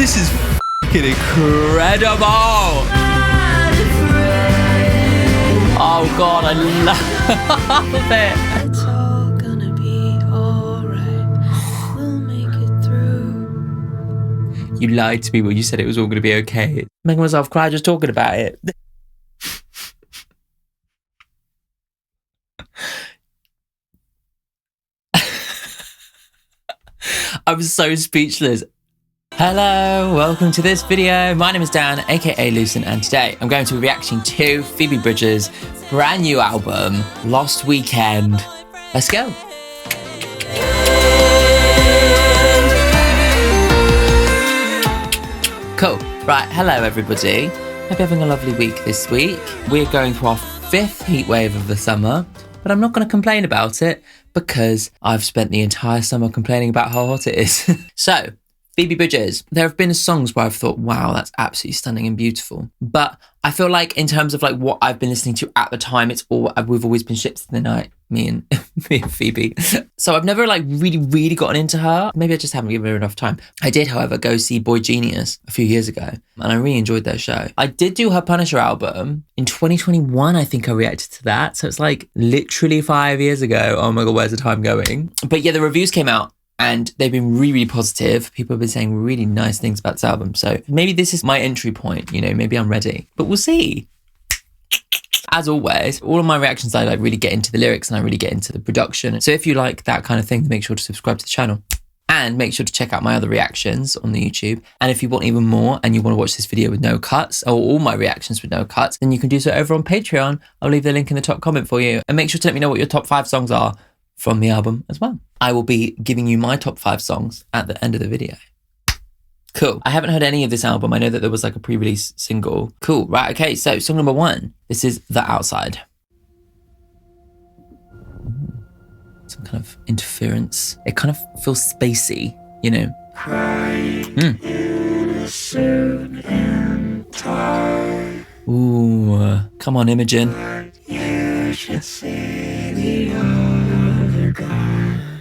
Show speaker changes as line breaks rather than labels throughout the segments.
This is fucking incredible. Oh God, I love it.
It's all gonna be alright. We'll make it through.
You lied to me when you said it was all going to be okay. Making myself cry just talking about it. I'm so speechless. Hello, welcome to this video. My name is Dan, aka Lucen, and today I'm going to be reacting to Phoebe Bridgers' brand new album, Lost Weekend. Let's go. Cool. Right, hello everybody. Hope you're having a lovely week this week. We're going through our 5th heat wave of the summer, but I'm not going to complain about it because I've spent the entire summer complaining about how hot it is. So, Phoebe Bridgers, there have been songs where I've thought, wow, that's absolutely stunning and beautiful. But I feel like in terms of like what I've been listening to at the time, we've always been ships in the night, me and Phoebe. So I've never like really gotten into her. Maybe I just haven't given her enough time. I did, however, go see Boy Genius a few years ago and I really enjoyed their show. I did do her Punisher album in 2021. I think I reacted to that. So it's like literally 5 years ago. Oh my God, where's the time going? But yeah, the reviews came out and they've been really positive. People have been saying really nice things about this album. So maybe this is my entry point, you know, maybe I'm ready, but we'll see. As always, all of my reactions, I like really get into the lyrics and I really get into the production. So if you like that kind of thing, make sure to subscribe to the channel and make sure to check out my other reactions on the YouTube. And if you want even more and you want to watch this video with no cuts or all my reactions with no cuts, then you can do so over on Patreon. I'll leave the link in the top comment for you. And make sure to let me know what your top 5 songs are from the album as well. I will be giving you my top 5 songs at the end of the video. Cool. I haven't heard any of this album. I know that there was like a pre-release single. Cool. Right. Okay. So song number 1. This is The Outside. Some kind of interference. It kind of feels spacey, you know. Ooh. Come on, Imogen.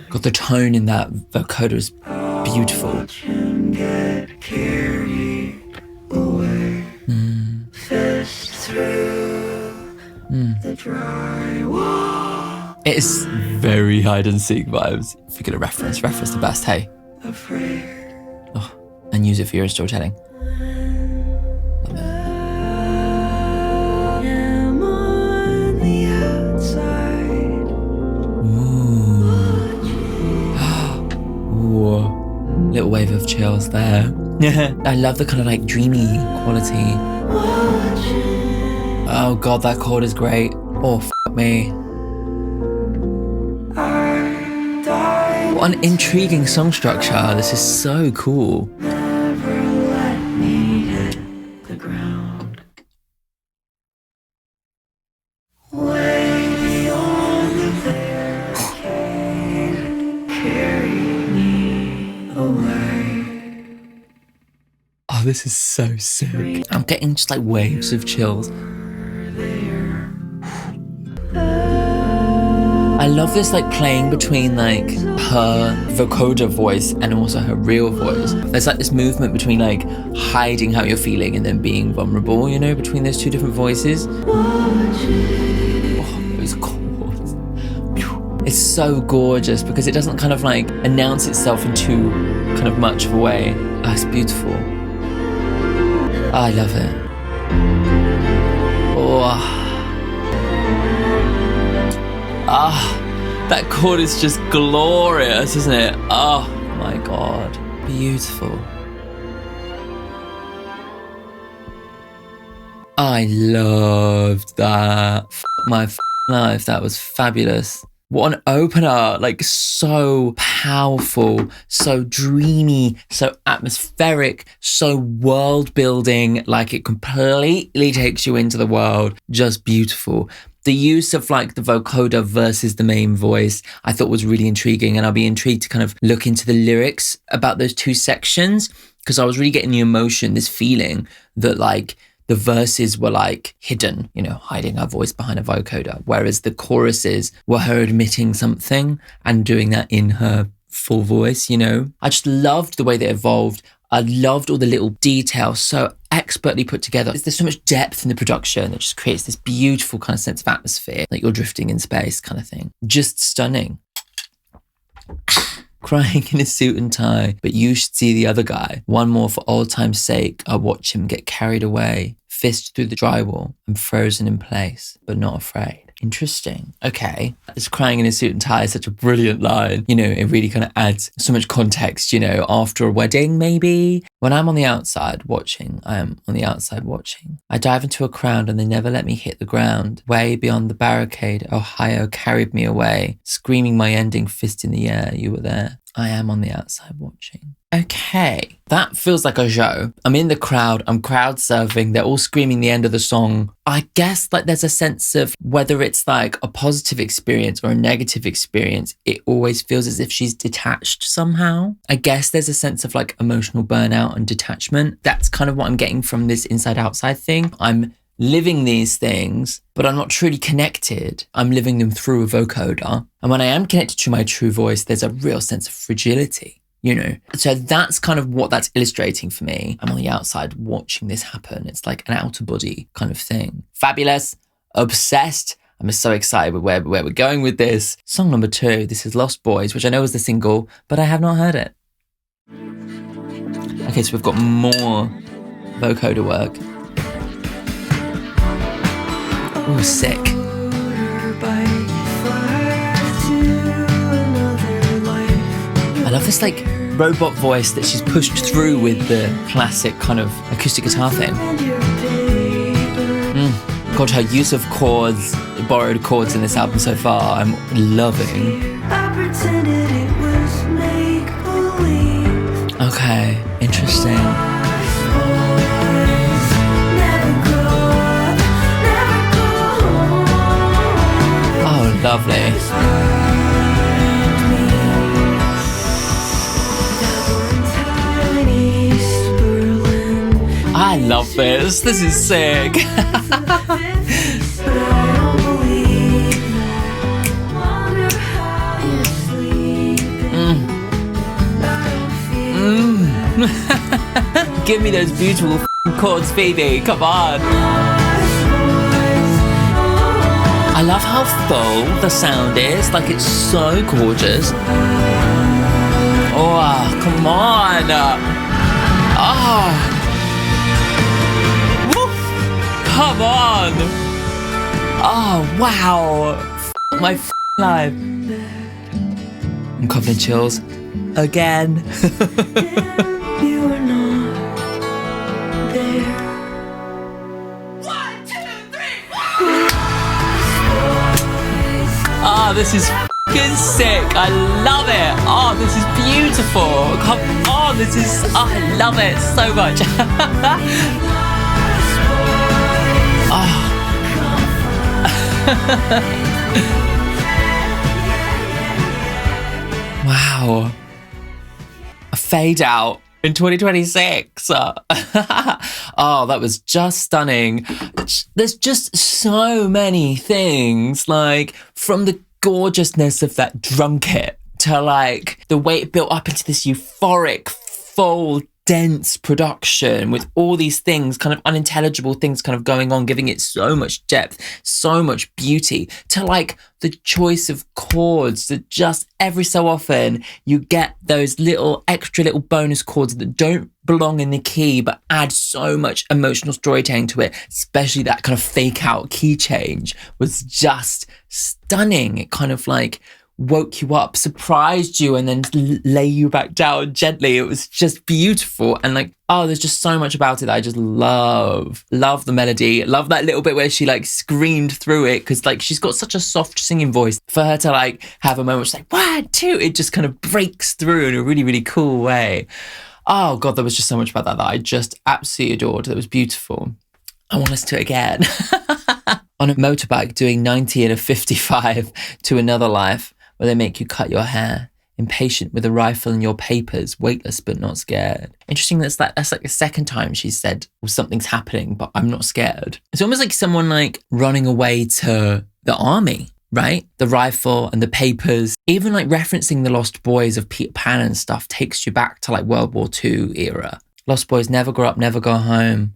God, the tone in that vocoder is beautiful. It is very hide and seek vibes. If you're gonna reference the best, hey. Oh, and use it for your storytelling. Little wave of chills there. I love the kind of like dreamy quality. Oh God, that chord is great. Oh, f me. What an intriguing song structure. This is so cool. Oh, this is so sick. I'm getting just like waves of chills. I love this like playing between like her vocoder voice and also her real voice. There's like this movement between like hiding how you're feeling and then being vulnerable, you know, between those two different voices. Oh, those chords. It's so gorgeous because it doesn't kind of like announce itself in too kind of much of a way. Oh, it's beautiful. Oh, I love it. Oh. That chord is just glorious, isn't it? Oh my God, beautiful. I loved that. My life, that was fabulous. What an opener, like so powerful, so dreamy, so atmospheric, so world building, like it completely takes you into the world, just beautiful. The use of like the vocoder versus the main voice, I thought was really intriguing, and I'll be intrigued to kind of look into the lyrics about those two sections because I was really getting the emotion, this feeling that like the verses were like hidden, you know, hiding her voice behind a vocoder, whereas the choruses were her admitting something and doing that in her full voice, you know. I just loved the way they evolved. I loved all the little details, so expertly put together. There's so much depth in the production that just creates this beautiful kind of sense of atmosphere, like you're drifting in space kind of thing. Just stunning. Crying in a suit and tie, but you should see the other guy. One more for old time's sake. I watch him get carried away, fist through the drywall. I'm frozen in place, but not afraid. Interesting. Okay. This crying in a suit and tie is such a brilliant line. You know, it really kind of adds so much context, you know, after a wedding, maybe. When I'm on the outside watching, I am on the outside watching. I dive into a crowd and they never let me hit the ground. Way beyond the barricade, Ohio carried me away. Screaming my ending, fist in the air, you were there. I am on the outside watching. Okay, that feels like a show. I'm in the crowd, I'm crowd surfing, they're all screaming the end of the song. I guess like there's a sense of whether it's like a positive experience or a negative experience, it always feels as if she's detached somehow. I guess there's a sense of like emotional burnout and detachment. That's kind of what I'm getting from this inside outside thing. I'm living these things, but I'm not truly connected. I'm living them through a vocoder. And when I am connected to my true voice, there's a real sense of fragility, you know? So that's kind of what that's illustrating for me. I'm on the outside watching this happen. It's like an outer body kind of thing. Fabulous, obsessed. I'm so excited with where we're going with this. Song number 2, this is Lost Boys, which I know is the single, but I have not heard it. Okay, so we've got more vocoder work. Oh, sick. I love this like robot voice that she's pushed through with the classic kind of acoustic guitar thing. God, her use of chords, borrowed chords in this album so far, I'm loving. Okay, interesting. Lovely. I love this. This is sick. Give me those beautiful chords, Phoebe. Come on. I love how full the sound is. Like, it's so gorgeous. Oh, come on. Oh. Woo. Come on. Oh, wow. My life. I'm coughing chills. Again.
You are not there.
Oh, this is f***ing sick. I love it. Oh, this is beautiful. Come on, this is... Oh, I love it so much. Oh. Wow. A fade out in 2026. Oh, that was just stunning. There's just so many things, like from the gorgeousness of that drum kit to like the way it built up into this euphoric, full, dense production with all these things, kind of unintelligible things kind of going on, giving it so much depth, so much beauty, to like the choice of chords that just every so often you get those little extra little bonus chords that don't belong in the key but add so much emotional storytelling to it, especially that kind of fake out key change was just stunning. It kind of like woke you up, surprised you, and then lay you back down gently. It was just beautiful. And like, oh, there's just so much about it that I just love. Love the melody. Love that little bit where she like screamed through it, because like she's got such a soft singing voice. For her to like have a moment she's like 1, 2, it just kind of breaks through in a really, really cool way. Oh God, there was just so much about that I just absolutely adored. That was beautiful. I want us to again. On a motorbike doing 90 and a 55 to another life, where they make you cut your hair, impatient with a rifle and your papers, weightless but not scared. Interesting, that's like the second time she said, well, something's happening, but I'm not scared. It's almost like someone like running away to the army, right? The rifle and the papers, even like referencing the Lost Boys of Peter Pan and stuff takes you back to like World War II era. Lost Boys never grow up, never go home.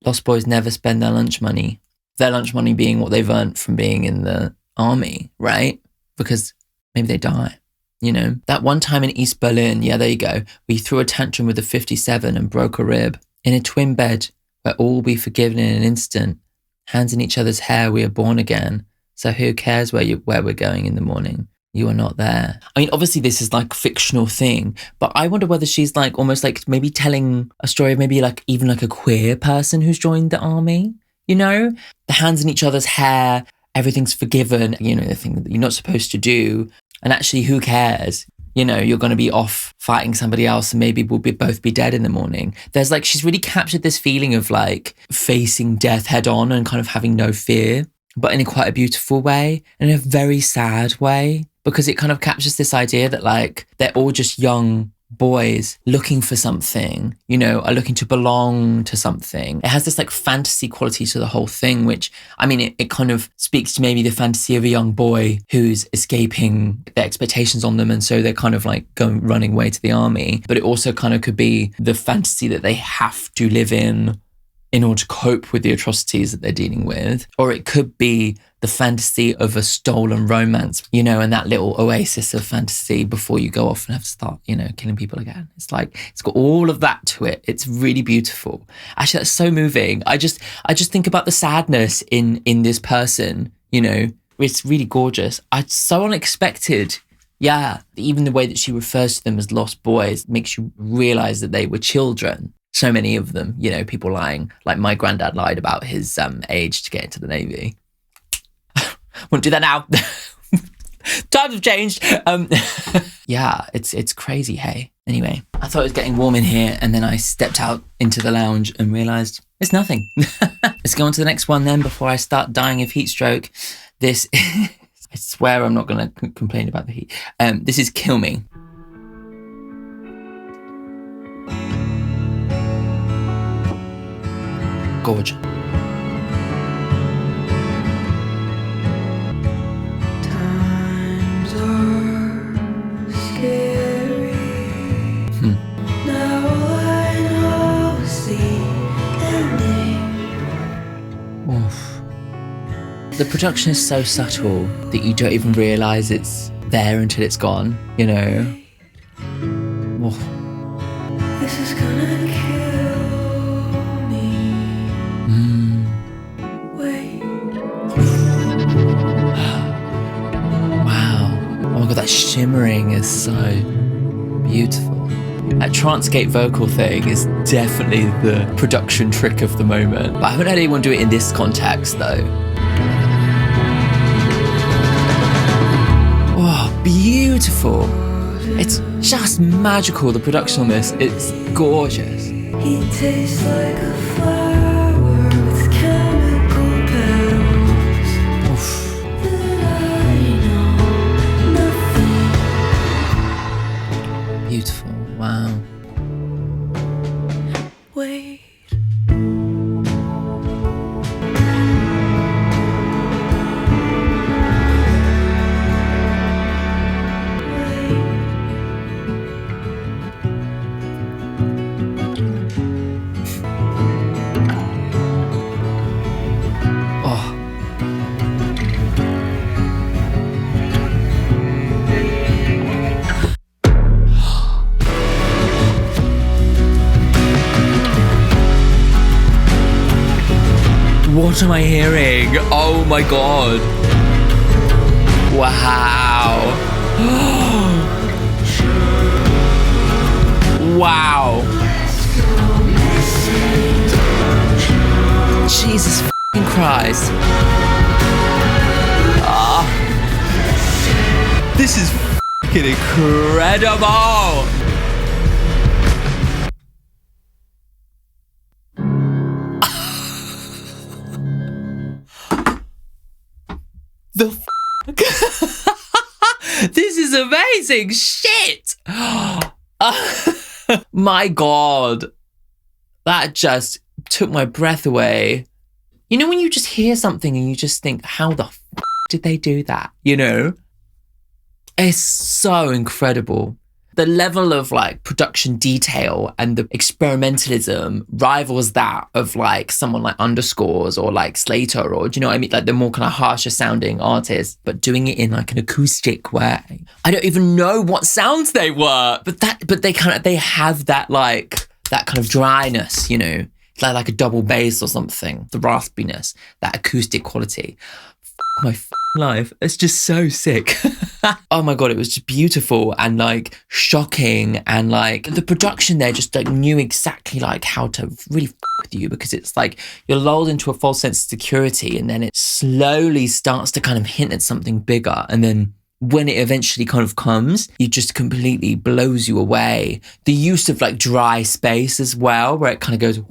Lost Boys never spend their lunch money. Their lunch money being what they've earned from being in the army, right? Because maybe they die, you know? That one time in East Berlin, yeah, there you go. We threw a tantrum with a 57 and broke a rib. In a twin bed where all will be forgiven in an instant. Hands in each other's hair, we are born again. So who cares where we're going in the morning? You are not there. I mean, obviously this is like a fictional thing, but I wonder whether she's like almost like maybe telling a story of maybe like even like a queer person who's joined the army, you know? The hands in each other's hair, everything's forgiven, you know, the thing that you're not supposed to do. And actually, who cares? You know, you're going to be off fighting somebody else and maybe we'll both be dead in the morning. There's like, she's really captured this feeling of like facing death head on and kind of having no fear, but in a quite a beautiful way and in a very sad way, because it kind of captures this idea that like, they're all just young boys looking for something, you know, are looking to belong to something. It has this like fantasy quality to the whole thing, which, I mean, it kind of speaks to maybe the fantasy of a young boy who's escaping the expectations on them. And so they're kind of like running away to the army. But it also kind of could be the fantasy that they have to live in order to cope with the atrocities that they're dealing with. Or it could be the fantasy of a stolen romance, you know, and that little oasis of fantasy before you go off and have to start, you know, killing people again. It's like, it's got all of that to it. It's really beautiful. Actually, that's so moving. I just think about the sadness in this person, you know, it's really gorgeous. It's so unexpected. Yeah, even the way that she refers to them as lost boys makes you realize that they were children. So many of them, you know, people lying, like my granddad lied about his age to get into the Navy. Won't do that now. Times have changed. Yeah, it's crazy, hey. Anyway, I thought it was getting warm in here and then I stepped out into the lounge and realised it's nothing. Let's go on to the next one then before I start dying of heat stroke. This is, I swear I'm not going to complain about the heat. This is Kill Me. Gorgeous.
Times are scary. Now all I know is the ending.
Oof. The production is so subtle that you don't even realise it's there until it's gone, you know. Oof.
This is gonna kill me. Wait.
Wow. Oh my god, that shimmering is so beautiful. That Transgate vocal thing is definitely the production trick of the moment. But I haven't had anyone do it in this context though. Oh, beautiful. It's just magical, the production on this. It's gorgeous.
He tastes like a flower with chemical petals.
Oof.
That I know nothing.
Beautiful. Wow.
Wait.
Oh. What am I hearing? Oh my god. Wow. Wow. Jesus f***ing Christ. Ah. This is f***ing incredible. The f***? This is amazing shit. My god. That just took my breath away. You know when you just hear something and you just think, how the f*** did they do that? You know? It's so incredible. The level of like production detail and the experimentalism rivals that of like someone like Underscores or like Slater, or do you know what I mean? Like the more kind of harsher sounding artists, but doing it in like an acoustic way. I don't even know what sounds they were, but they have that like that kind of dryness, you know, like a double bass or something, the raspiness, that acoustic quality. My life, it's just so sick. Oh my God, it was just beautiful and like shocking, and like the production there just like knew exactly like how to really with you, because it's like you're lulled into a false sense of security, and then it slowly starts to kind of hint at something bigger, and then when it eventually kind of comes, it just completely blows you away. The use of like dry space as well, where it kind of goes,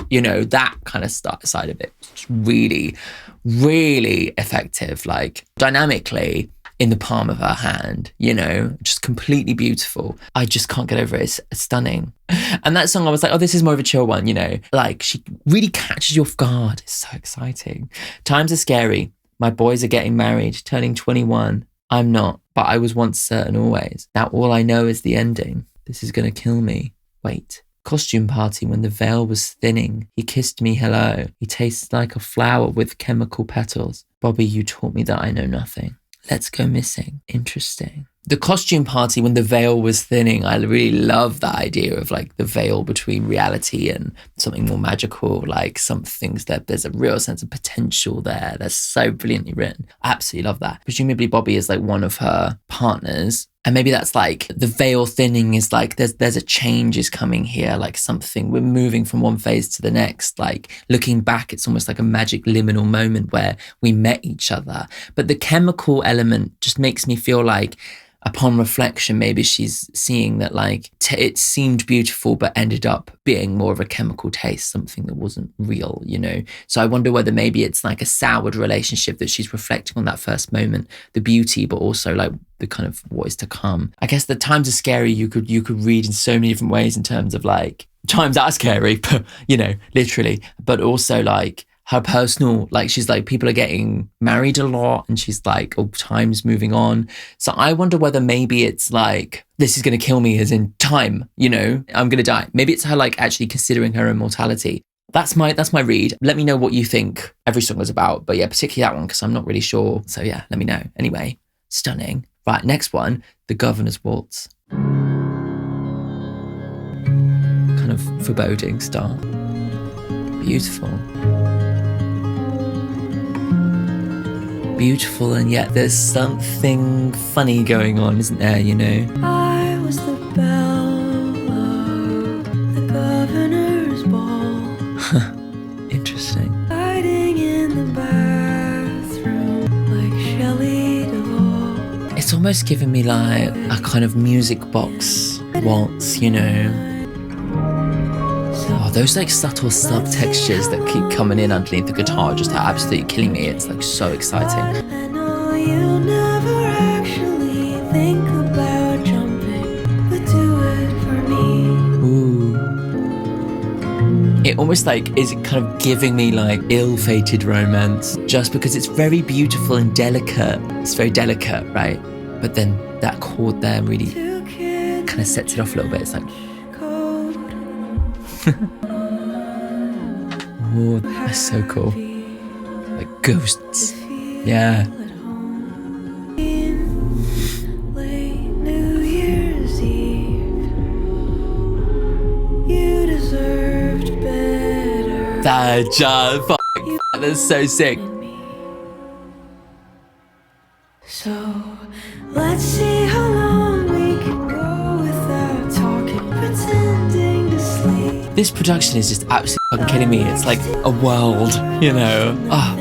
you know, that kind of side of it. It's really, really effective, like dynamically in the palm of her hand, you know, just completely beautiful. I just can't get over it. It's stunning. And that song, I was like, oh, this is more of a chill one, you know, like she really catches you off guard. It's so exciting. Times are scary. My boys are getting married, turning 21. I'm not, but I was once certain always. Now all I know is the ending. This is going to kill me. Wait. Costume party when the veil was thinning. He kissed me hello. He tastes like a flower with chemical petals. Bobby, you taught me that I know nothing. Let's go missing. Interesting. The costume party when the veil was thinning. I really love that idea of like the veil between reality and something more magical, like some things that there's a real sense of potential there. That's so brilliantly written. I absolutely love that. Presumably Bobby is like one of her partners. And maybe that's like the veil thinning is like there's a change is coming here, like something, we're moving from one phase to the next. Like looking back, it's almost like a magic liminal moment where we met each other. But the chemical element just makes me feel like upon reflection, maybe she's seeing that like it seemed beautiful, but ended up being more of a chemical taste, something that wasn't real, you know? So I wonder whether maybe it's like a soured relationship that she's reflecting on that first moment, the beauty, but also like the kind of what is to come. I guess the times are scary. You could read in so many different ways in terms of like times are scary, but you know, literally, but also like her personal, like she's like, people are getting married a lot, and she's like, oh, time's moving on. So I wonder whether maybe it's like, this is going to kill me as in time, you know, I'm going to die. Maybe it's her like actually considering her immortality. That's my read. Let me know what you think every song was about. But yeah, particularly that one, because I'm not really sure. So yeah, let me know. Anyway, stunning. Right, next one, the Governors Waltz. Kind of foreboding start. Beautiful. Beautiful, and yet there's something funny going on, isn't there, you know?
I was the belle of the governor's ball.
Interesting.
Hiding in the bathroom like Shelley Duvall.
It's almost giving me like a kind of music box waltz, you know? Oh, those like subtle sub-textures that keep coming in underneath the guitar just are absolutely killing me. It's like so exciting.
I know you never actually think about jumping, but do it for me.
Ooh. It almost like is kind of giving me like ill-fated romance, just because it's very beautiful and delicate. It's very delicate, right? But then that chord there really kind of sets it off a little bit. It's like, oh, that's so cool. Like ghosts. Yeah.
Late New Year's Eve, you deserved better.
That just that's so sick.
So let's see how long we can go without talking, pretending to sleep.
This production is just absolutely fucking kidding me. It's like a world, you know. Oh.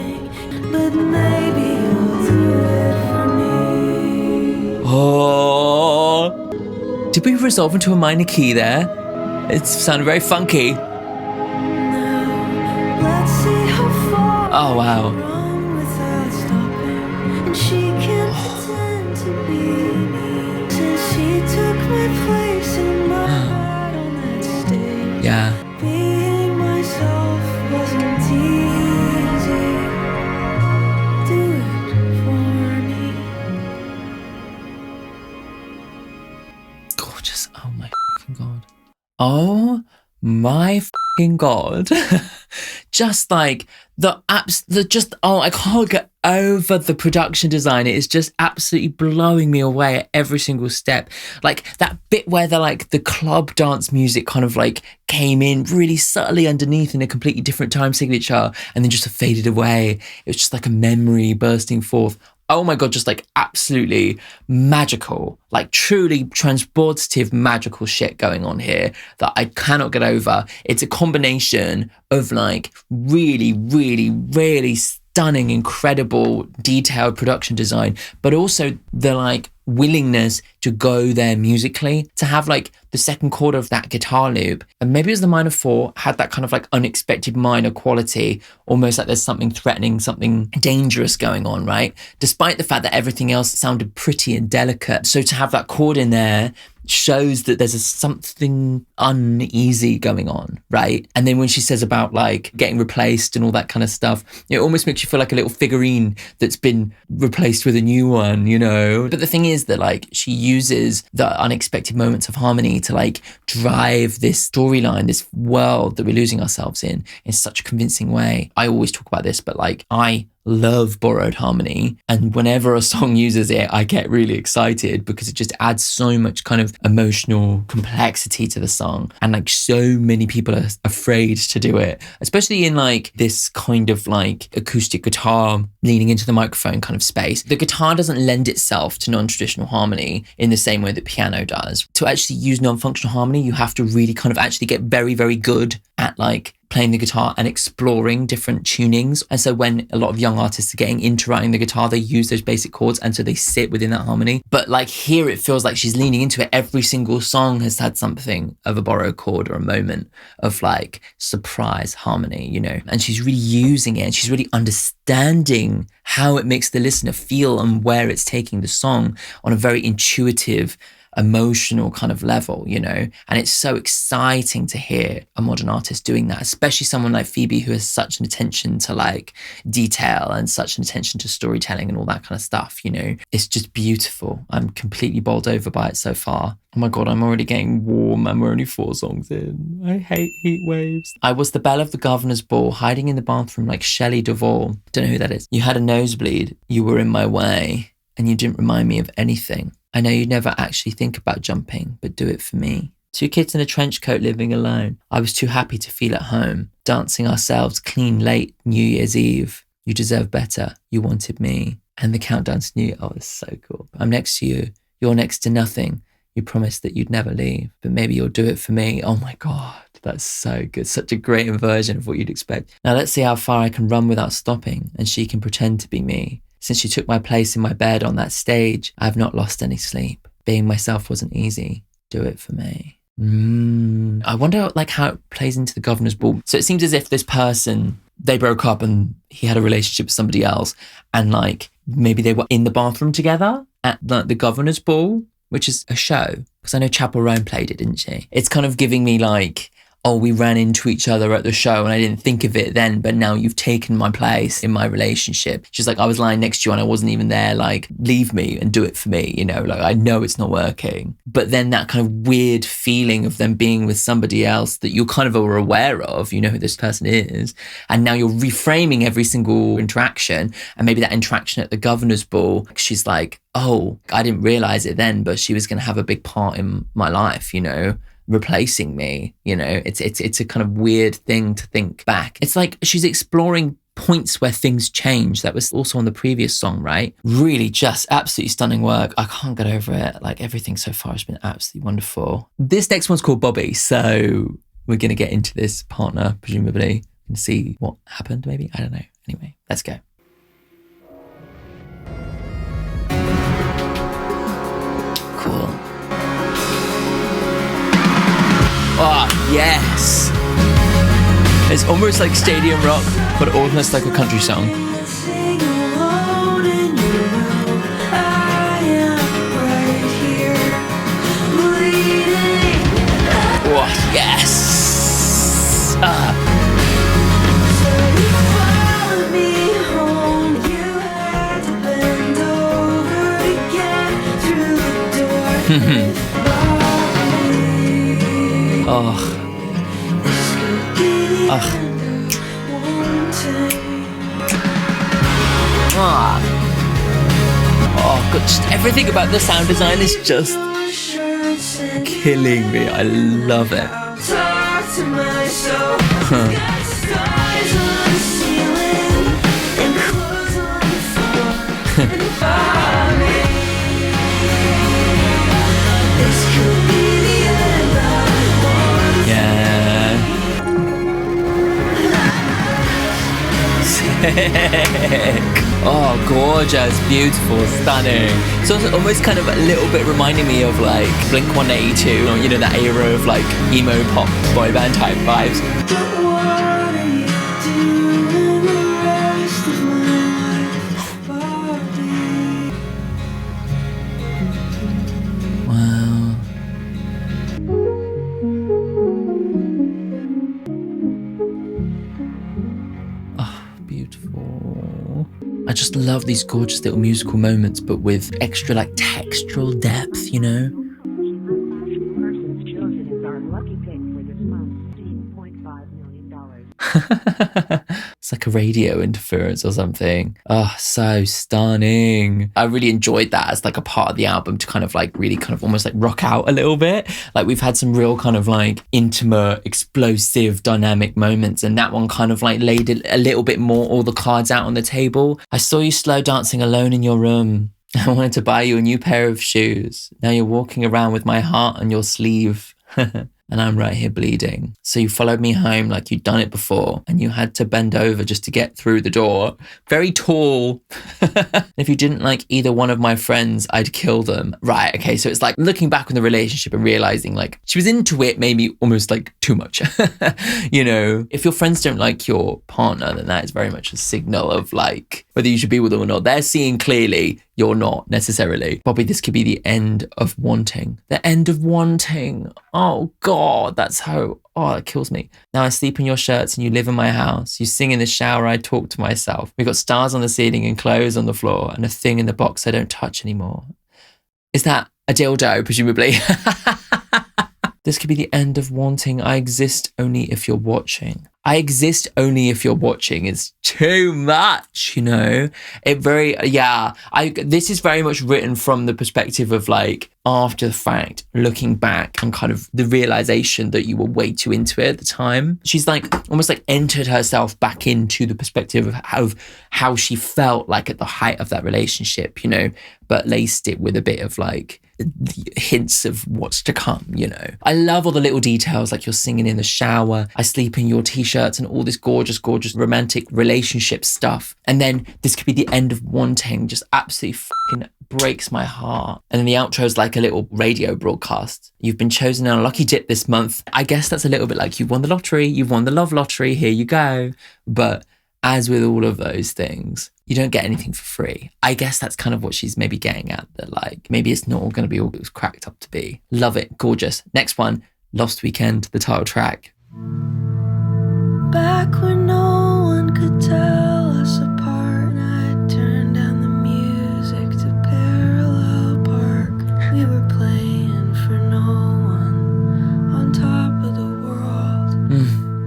But maybe you'll do it for me.
Oh. Did we resolve into a minor key there? It sounded very funky.
Now let's see how far
Oh, wow.
we can run without stopping. And she can pretend to be me, since she took my place in my heart on that stage.
Yeah.
Being myself wasn't easy. Do it
fucking God. Oh my fucking God. Just like I can't get over the production design. It is just absolutely blowing me away at every single step. Like that bit where the club dance music kind of like came in really subtly underneath in a completely different time signature and then just faded away. It was just like a memory bursting forth. Oh my God, just like absolutely magical, like truly transportative, magical shit going on here that I cannot get over. It's a combination of like really, really, really stunning, incredible, detailed production design, but also the like willingness to go there musically, to have like the second chord of that guitar loop, and maybe it was the minor four, had that kind of like unexpected minor quality, almost like there's something threatening, something dangerous going on, right? Despite the fact that everything else sounded pretty and delicate. So to have that chord in there shows that there's something uneasy going on, right? And then when she says about like getting replaced and all that kind of stuff, it almost makes you feel like a little figurine that's been replaced with a new one, you know? But the thing is that like she uses the unexpected moments of harmony to like drive this storyline, this world that we're losing ourselves in such a convincing way. I always talk about this, but like I love borrowed harmony, and whenever a song uses it I get really excited because it just adds so much kind of emotional complexity to the song, and like so many people are afraid to do it, especially in like this kind of like acoustic guitar leaning into the microphone kind of space. The guitar doesn't lend itself to non-traditional harmony in the same way that piano does. To actually use non-functional harmony, you have to really kind of actually get very, very good at like playing the guitar and exploring different tunings. And so when a lot of young artists are getting into writing the guitar, they use those basic chords, and so they sit within that harmony. But like here it feels like she's leaning into it. Every single song has had something of a borrowed chord or a moment of like surprise harmony, you know, and she's really using it, and she's really understanding how it makes the listener feel and where it's taking the song on a very intuitive, emotional kind of level, you know. And it's so exciting to hear a modern artist doing that, especially someone like Phoebe, who has such an attention to like detail and such an attention to storytelling and all that kind of stuff, you know. It's just beautiful. I'm completely bowled over by it so far. Oh my God, I'm already getting warm and we're only 4 songs in. I hate heat waves. I was the belle of the governor's ball, hiding in the bathroom like Shelley Duvall. Don't know who that is. You had a nosebleed. You were in my way and you didn't remind me of anything. I know you never actually think about jumping, but do it for me. 2 kids in a trench coat living alone. I was too happy to feel at home. Dancing ourselves clean late New Year's Eve. You deserve better. You wanted me. And the countdown's new. Oh, it's so cool. I'm next to you. You're next to nothing. You promised that you'd never leave, but maybe you'll do it for me. Oh my God, that's so good. Such a great inversion of what you'd expect. Now let's see how far I can run without stopping, and she can pretend to be me. Since she took my place in my bed on that stage, I have not lost any sleep. Being myself wasn't easy. Do it for me. I wonder like how it plays into the governor's ball. So it seems as if this person, they broke up and he had a relationship with somebody else, and like maybe they were in the bathroom together at the governor's ball, which is a show. Because I know Chapel Roan played it, didn't she? It's kind of giving me like, oh, we ran into each other at the show and I didn't think of it then, but now you've taken my place in my relationship. She's like, I was lying next to you and I wasn't even there, like, leave me and do it for me, you know, like, I know it's not working. But then that kind of weird feeling of them being with somebody else that you kind of are aware of, you know who this person is, and now you're reframing every single interaction, and maybe that interaction at the governor's ball, she's like, oh, I didn't realize it then, but she was going to have a big part in my life, you know, replacing me, you know. It's a kind of weird thing to think back. It's like she's exploring points where things change. That was also on the previous song, right? Really just absolutely stunning work. I can't get over it. Like everything so far has been absolutely wonderful. This next one's called Bobby, so we're going to get into this partner, presumably, and see what happened maybe. I don't know. Anyway, let's go. Cool. Oh, yes. It's almost like stadium rock, but almost like a country song. Oh, yes. Oh. Ugh. Oh god, just everything about the sound design is just killing me. I love it. Yeah. Sick. Oh, gorgeous, beautiful, stunning. So it's almost kind of a little bit reminding me of like Blink-182, or, you know, that era of like emo pop boy band type vibes. Wow. Oh, beautiful. I just love these gorgeous little musical moments, but with extra like textural depth, you know? It's like a radio interference or something. Oh, so stunning. I really enjoyed that as like a part of the album to kind of like really kind of almost like rock out a little bit. Like we've had some real kind of like intimate, explosive, dynamic moments, and that one kind of like laid a little bit more all the cards out on the table. I saw you slow dancing alone in your room. I wanted to buy you a new pair of shoes. Now you're walking around with my heart on your sleeve. And I'm right here bleeding. So you followed me home like you'd done it before, and you had to bend over just to get through the door. Very tall. If you didn't like either one of my friends, I'd kill them. Right, okay, so it's like looking back on the relationship and realizing like she was into it maybe almost like too much. You know, if your friends don't like your partner, then that is very much a signal of like whether you should be with them or not. They're seeing clearly, you're not necessarily. Probably this could be the end of wanting. The end of wanting. Oh God, that's how, oh, it kills me. Now I sleep in your shirts and you live in my house. You sing in the shower, I talk to myself. We've got stars on the ceiling and clothes on the floor and a thing in the box I don't touch anymore. Is that a dildo, presumably? This could be the end of wanting. I exist only if you're watching. I exist only if you're watching is too much, you know? This is very much written from the perspective of like after the fact, looking back and kind of the realization that you were way too into it at the time. She's like almost like entered herself back into the perspective of how she felt like at the height of that relationship, you know, but laced it with a bit of like hints of what's to come, you know. I love all the little details, like you're singing in the shower, I sleep in your t-shirts, and all this gorgeous, gorgeous romantic relationship stuff. And then this could be the end of wanting, just absolutely fucking breaks my heart. And then the outro is like a little radio broadcast. You've been chosen on a lucky dip this month. I guess that's a little bit like you've won the lottery, you've won the love lottery, here you go. But as with all of those things, you don't get anything for free. I guess that's kind of what she's maybe getting at, that like, maybe it's not all going to be all it was cracked up to be. Love it. Gorgeous. Next one, Lost Weekend, the title track.
Back when no one could tell us apart, I turned down the music to Parallel Park. We were playing for no one on top of the world.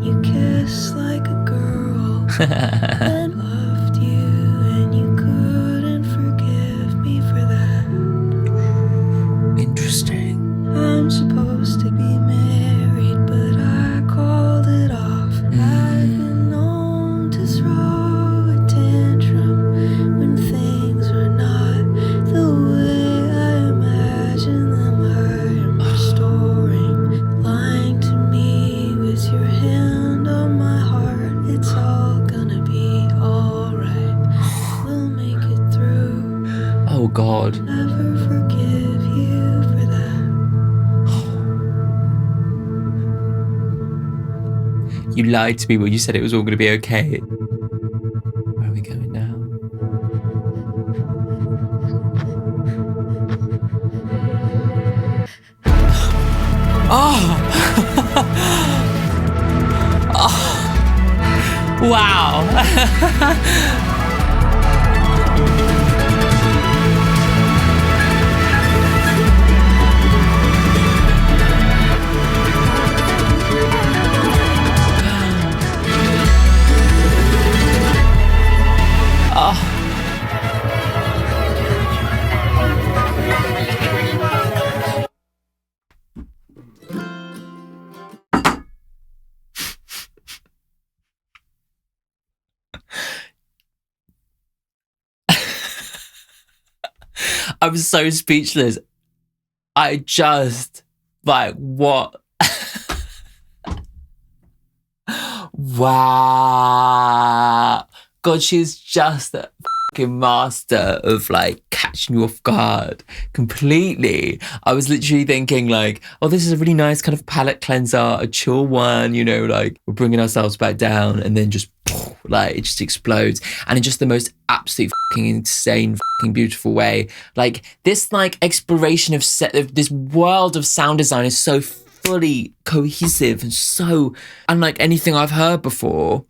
You kissed like a girl and loved you, and you couldn't forgive me for that.
Interesting.
I'm supposed to be married, but I called it off. I've been known to throw a tantrum when things are not the way I imagine them. I am restoring, lying to me with your hand on my heart. It's all gonna be alright. We'll make it through.
Oh God.
Never forgive you for that.
You lied to me when you said it was all going to be okay. Where are we going now? Oh! Oh! Wow! I'm so speechless. I just, like, what? Wow. God, she's just a fucking master of like catching you off guard completely. I was literally thinking like, oh, this is a really nice kind of palate cleanser, a chill one, you know, like we're bringing ourselves back down, and then just like it just explodes, and in just the most absolute fucking insane fucking beautiful way. Like this like exploration of this world of sound design is so fully cohesive and so unlike anything I've heard before,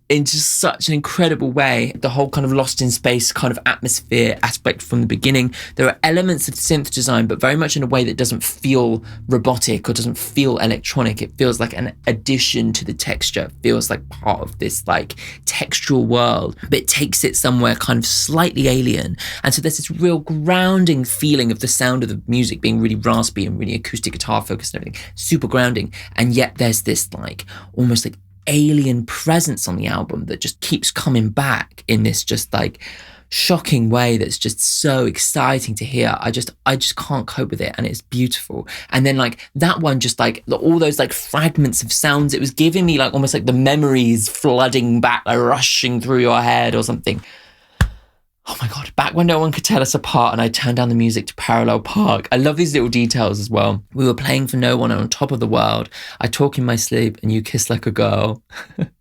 in just such an incredible way. The whole kind of lost in space kind of atmosphere aspect from the beginning. There are elements of synth design, but very much in a way that doesn't feel robotic or doesn't feel electronic. It feels like an addition to the texture. It feels like part of this like textual world, but it takes it somewhere kind of slightly alien. And so there's this real grounding feeling of the sound of the music being really raspy and really acoustic guitar focused and everything, super grounding. And yet there's this like almost like alien presence on the album that just keeps coming back in this just like shocking way that's just so exciting to hear. I just can't cope with it, and it's beautiful. And then like that one, just like all those like fragments of sounds, it was giving me like almost like the memories flooding back, like rushing through your head or something. Oh my God, back when no one could tell us apart and I turned down the music to Parallel Park. I love these little details as well. We were playing for no one on top of the world. I talk in my sleep and you kiss like a girl.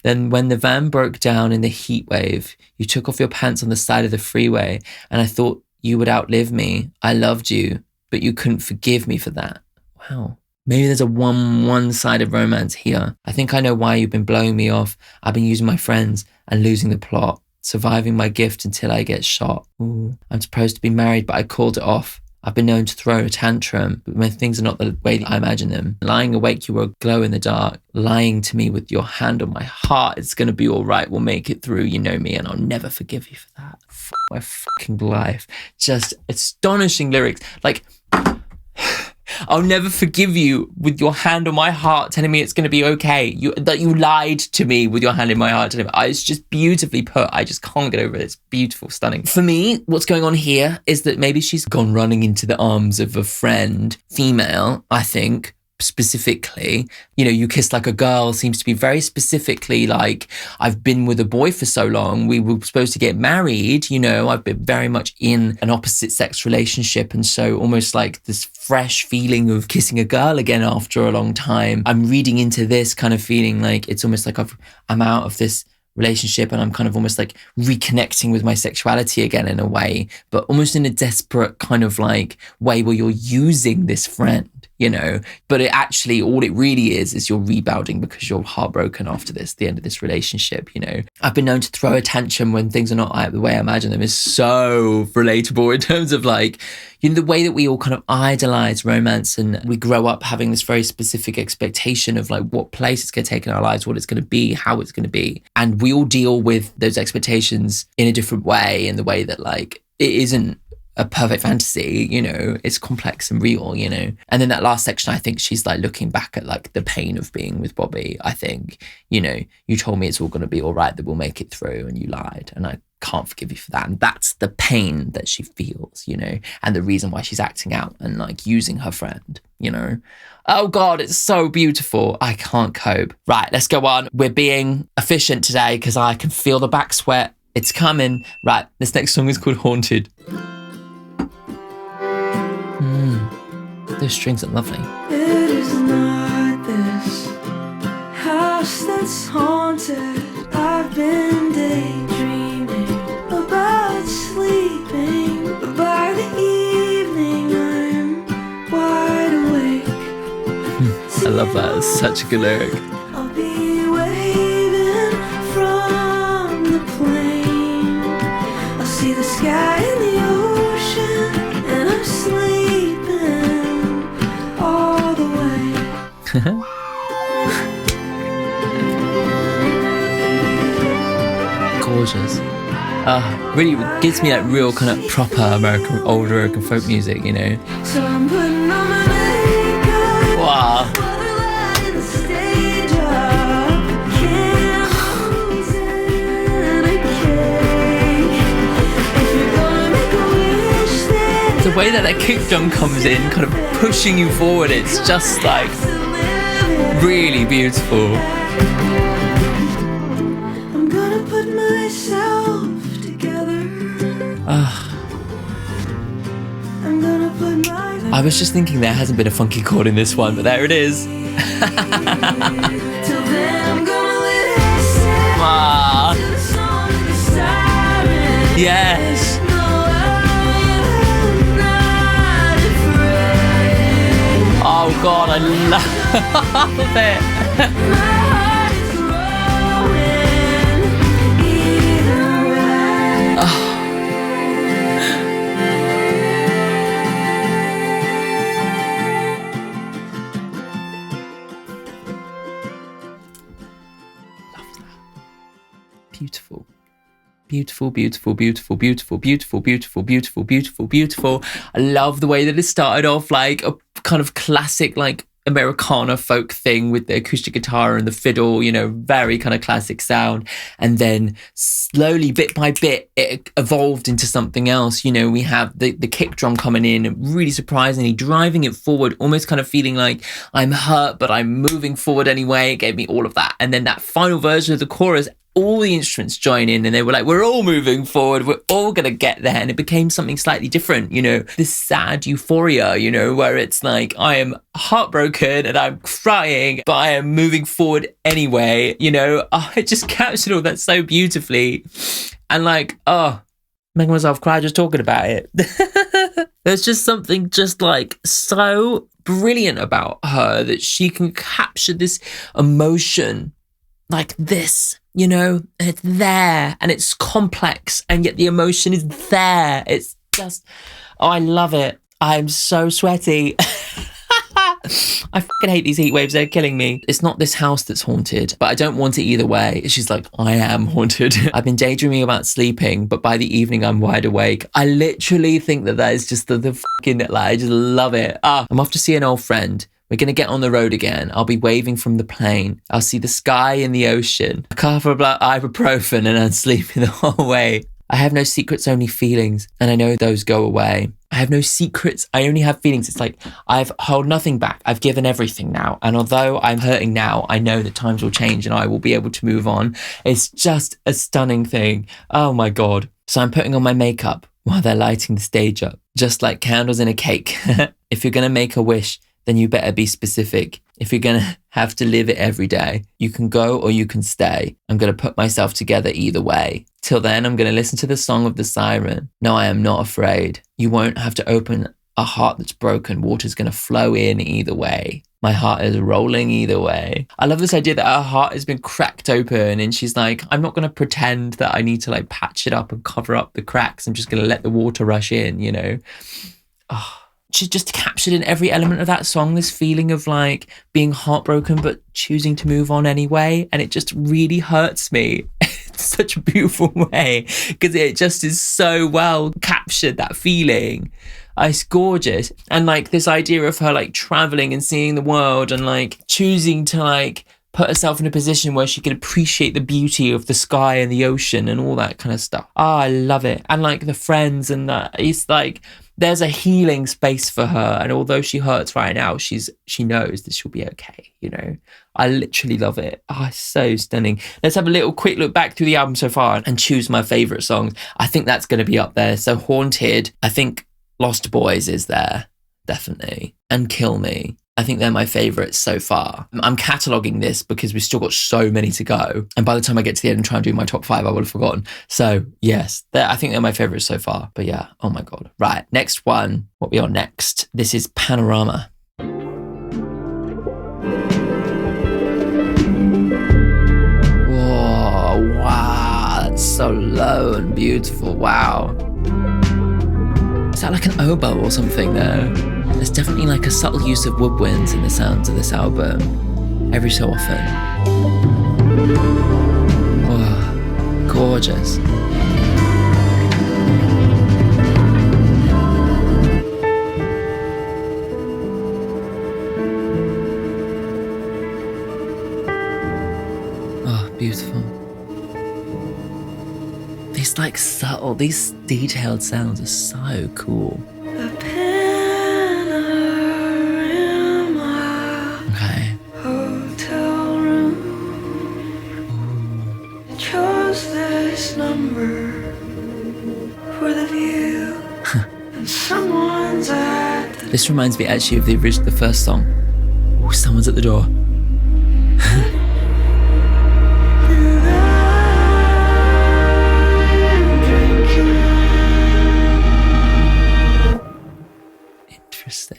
Then when the van broke down in the heat wave, you took off your pants on the side of the freeway and I thought you would outlive me. I loved you, but you couldn't forgive me for that. Wow. Maybe there's a one-sided romance here. I think I know why you've been blowing me off. I've been using my friends and losing the plot. Surviving my gift until I get shot. Ooh. I'm supposed to be married, but I called it off. I've been known to throw a tantrum, but when things are not the way I imagine them. Lying awake, you were a glow in the dark. Lying to me with your hand on my heart. It's going to be all right. We'll make it through. You know me, and I'll never forgive you for that. My fucking life. Just astonishing lyrics. Like, I'll never forgive you with your hand on my heart telling me it's going to be okay. That you lied to me with your hand in my heart telling me. It's just beautifully put. I just can't get over it. It's beautiful, stunning. For me, what's going on here is that maybe she's gone running into the arms of a friend, female, I think, specifically. You know, you kiss like a girl seems to be very specifically like, I've been with a boy for so long, we were supposed to get married, you know, I've been very much in an opposite sex relationship, and so almost like this fresh feeling of kissing a girl again after a long time. I'm reading into this kind of feeling like it's almost like I'm out of this relationship and I'm kind of almost like reconnecting with my sexuality again in a way, but almost in a desperate kind of like way where you're using this friend, you know, but it actually, all it really is you're rebounding because you're heartbroken after the end of this relationship, you know. I've been known to throw a tantrum when things are not the way I imagine them is so relatable in terms of like, you know, the way that we all kind of idolize romance and we grow up having this very specific expectation of like what place it's going to take in our lives, what it's going to be, how it's going to be. And we all deal with those expectations in a different way, in the way that like it isn't a perfect fantasy, you know, it's complex and real, you know. And then that last section, I think she's like looking back at like the pain of being with Bobby. I think, you know, you told me it's all going to be all right, that we'll make it through, and you lied, and I can't forgive you for that. And that's the pain that she feels, you know, and the reason why she's acting out and like using her friend, you know. Oh God, it's so beautiful. I can't cope. Right, let's go on. We're being efficient today because I can feel the back sweat. It's coming. Right, this next song is called Haunted. Those strings are lovely.
It is not this house that's haunted. I've been daydreaming about sleeping, but by the evening I'm wide awake.
I love that. It's such a good lyric.
I'll be waving from the plane. I'll see the sky and the ocean, and I'm sleeping all the way.
Gorgeous. Really gives me that real kind of proper old American folk music, you know.
So I'm putting on my makeup.
Wow.
While they're lighting the stage up. Candles and a cake. If you're gonna make a wish, then
way that kick drum comes in, kind of pushing you forward, it's just like really beautiful.
I'm gonna put myself together. I'm gonna put my
I was just thinking there hasn't been a funky chord in this one, but there it is.
till then I'm gonna let it set
Ah,
to the song of the siren.
yes.
No, I'm not afraid.
Oh God, I love it.
My heart is growing either way.
Beautiful. Beautiful, beautiful, beautiful, beautiful, beautiful, beautiful, beautiful, beautiful, beautiful. I love the way that it started off like a kind of classic, like Americana folk thing with the acoustic guitar and the fiddle, you know, very kind of classic sound. And then slowly, bit by bit, it evolved into something else. You know, we have the kick drum coming in, really surprisingly, driving it forward, almost kind of feeling like I'm hurt, but I'm moving forward anyway. It gave me all of that. And then that final version of the chorus, all the instruments join in and they were like, we're all moving forward, we're all gonna get there. And it became something slightly different, you know, this sad euphoria, you know, where it's like, I am heartbroken and I'm crying, but I am moving forward anyway, you know. It just captured all that so beautifully. And like, making myself cry just talking about it. There's just something just like so brilliant about her that she can capture this emotion like this, you know, and it's there and it's complex and yet the emotion is there. It's just, I love it. I'm so sweaty. I fucking hate these heat waves. They're killing me. It's not this house that's haunted, but I don't want it either way. She's like, I am haunted. I've been daydreaming about sleeping, but by the evening I'm wide awake. I literally think that is just the fucking, like, I just love it. I'm off to see an old friend. We're going to get on the road again. I'll be waving from the plane. I'll see the sky and the ocean. A cup of ibuprofen and I'm sleeping the whole way. I have no secrets, only feelings. And I know those go away. I have no secrets. I only have feelings. It's like I've held nothing back. I've given everything now. And although I'm hurting now, I know that times will change and I will be able to move on. It's just a stunning thing. Oh my God. So I'm putting on my makeup while they're lighting the stage up, just like candles in a cake. If you're going to make a wish, then you better be specific. If you're going to have to live it every day, you can go or you can stay. I'm going to put myself together either way. Till then, I'm going to listen to the song of the siren. No, I am not afraid. You won't have to open a heart that's broken. Water's going to flow in either way. My heart is rolling either way. I love this idea that her heart has been cracked open and she's like, I'm not going to pretend that I need to like patch it up and cover up the cracks. I'm just going to let the water rush in, you know? She just captured in every element of that song this feeling of like being heartbroken but choosing to move on anyway, and it just really hurts me in such a beautiful way because it just is so well captured, that feeling. It's gorgeous. And like this idea of her like traveling and seeing the world and like choosing to like put herself in a position where she can appreciate the beauty of the sky and the ocean and all that kind of stuff. I love it. And like the friends and that, it's like there's a healing space for her, and although she hurts right now, she knows that she'll be okay, you know. I literally love it. It's so stunning. Let's have a little quick look back through the album so far and choose my favourite songs. I think that's going to be up there. So Haunted, I think Lost Boys is there, definitely, and Kill Me. I think they're my favourites so far. I'm cataloguing this because we've still got so many to go. And by the time I get to the end and try and do my top 5, I would have forgotten. So yes, I think they're my favourites so far. But yeah, oh my God. Right, next one. What we on next? This is Panorama. Whoa, wow, that's so low and beautiful. Wow. Is that like an oboe or something there? There's definitely like a subtle use of woodwinds in the sounds of this album, every so often. Oh, gorgeous. Oh, beautiful. These like subtle, these detailed sounds are so cool.
A
This reminds me actually of the first song. Oh, someone's at the door. Interesting.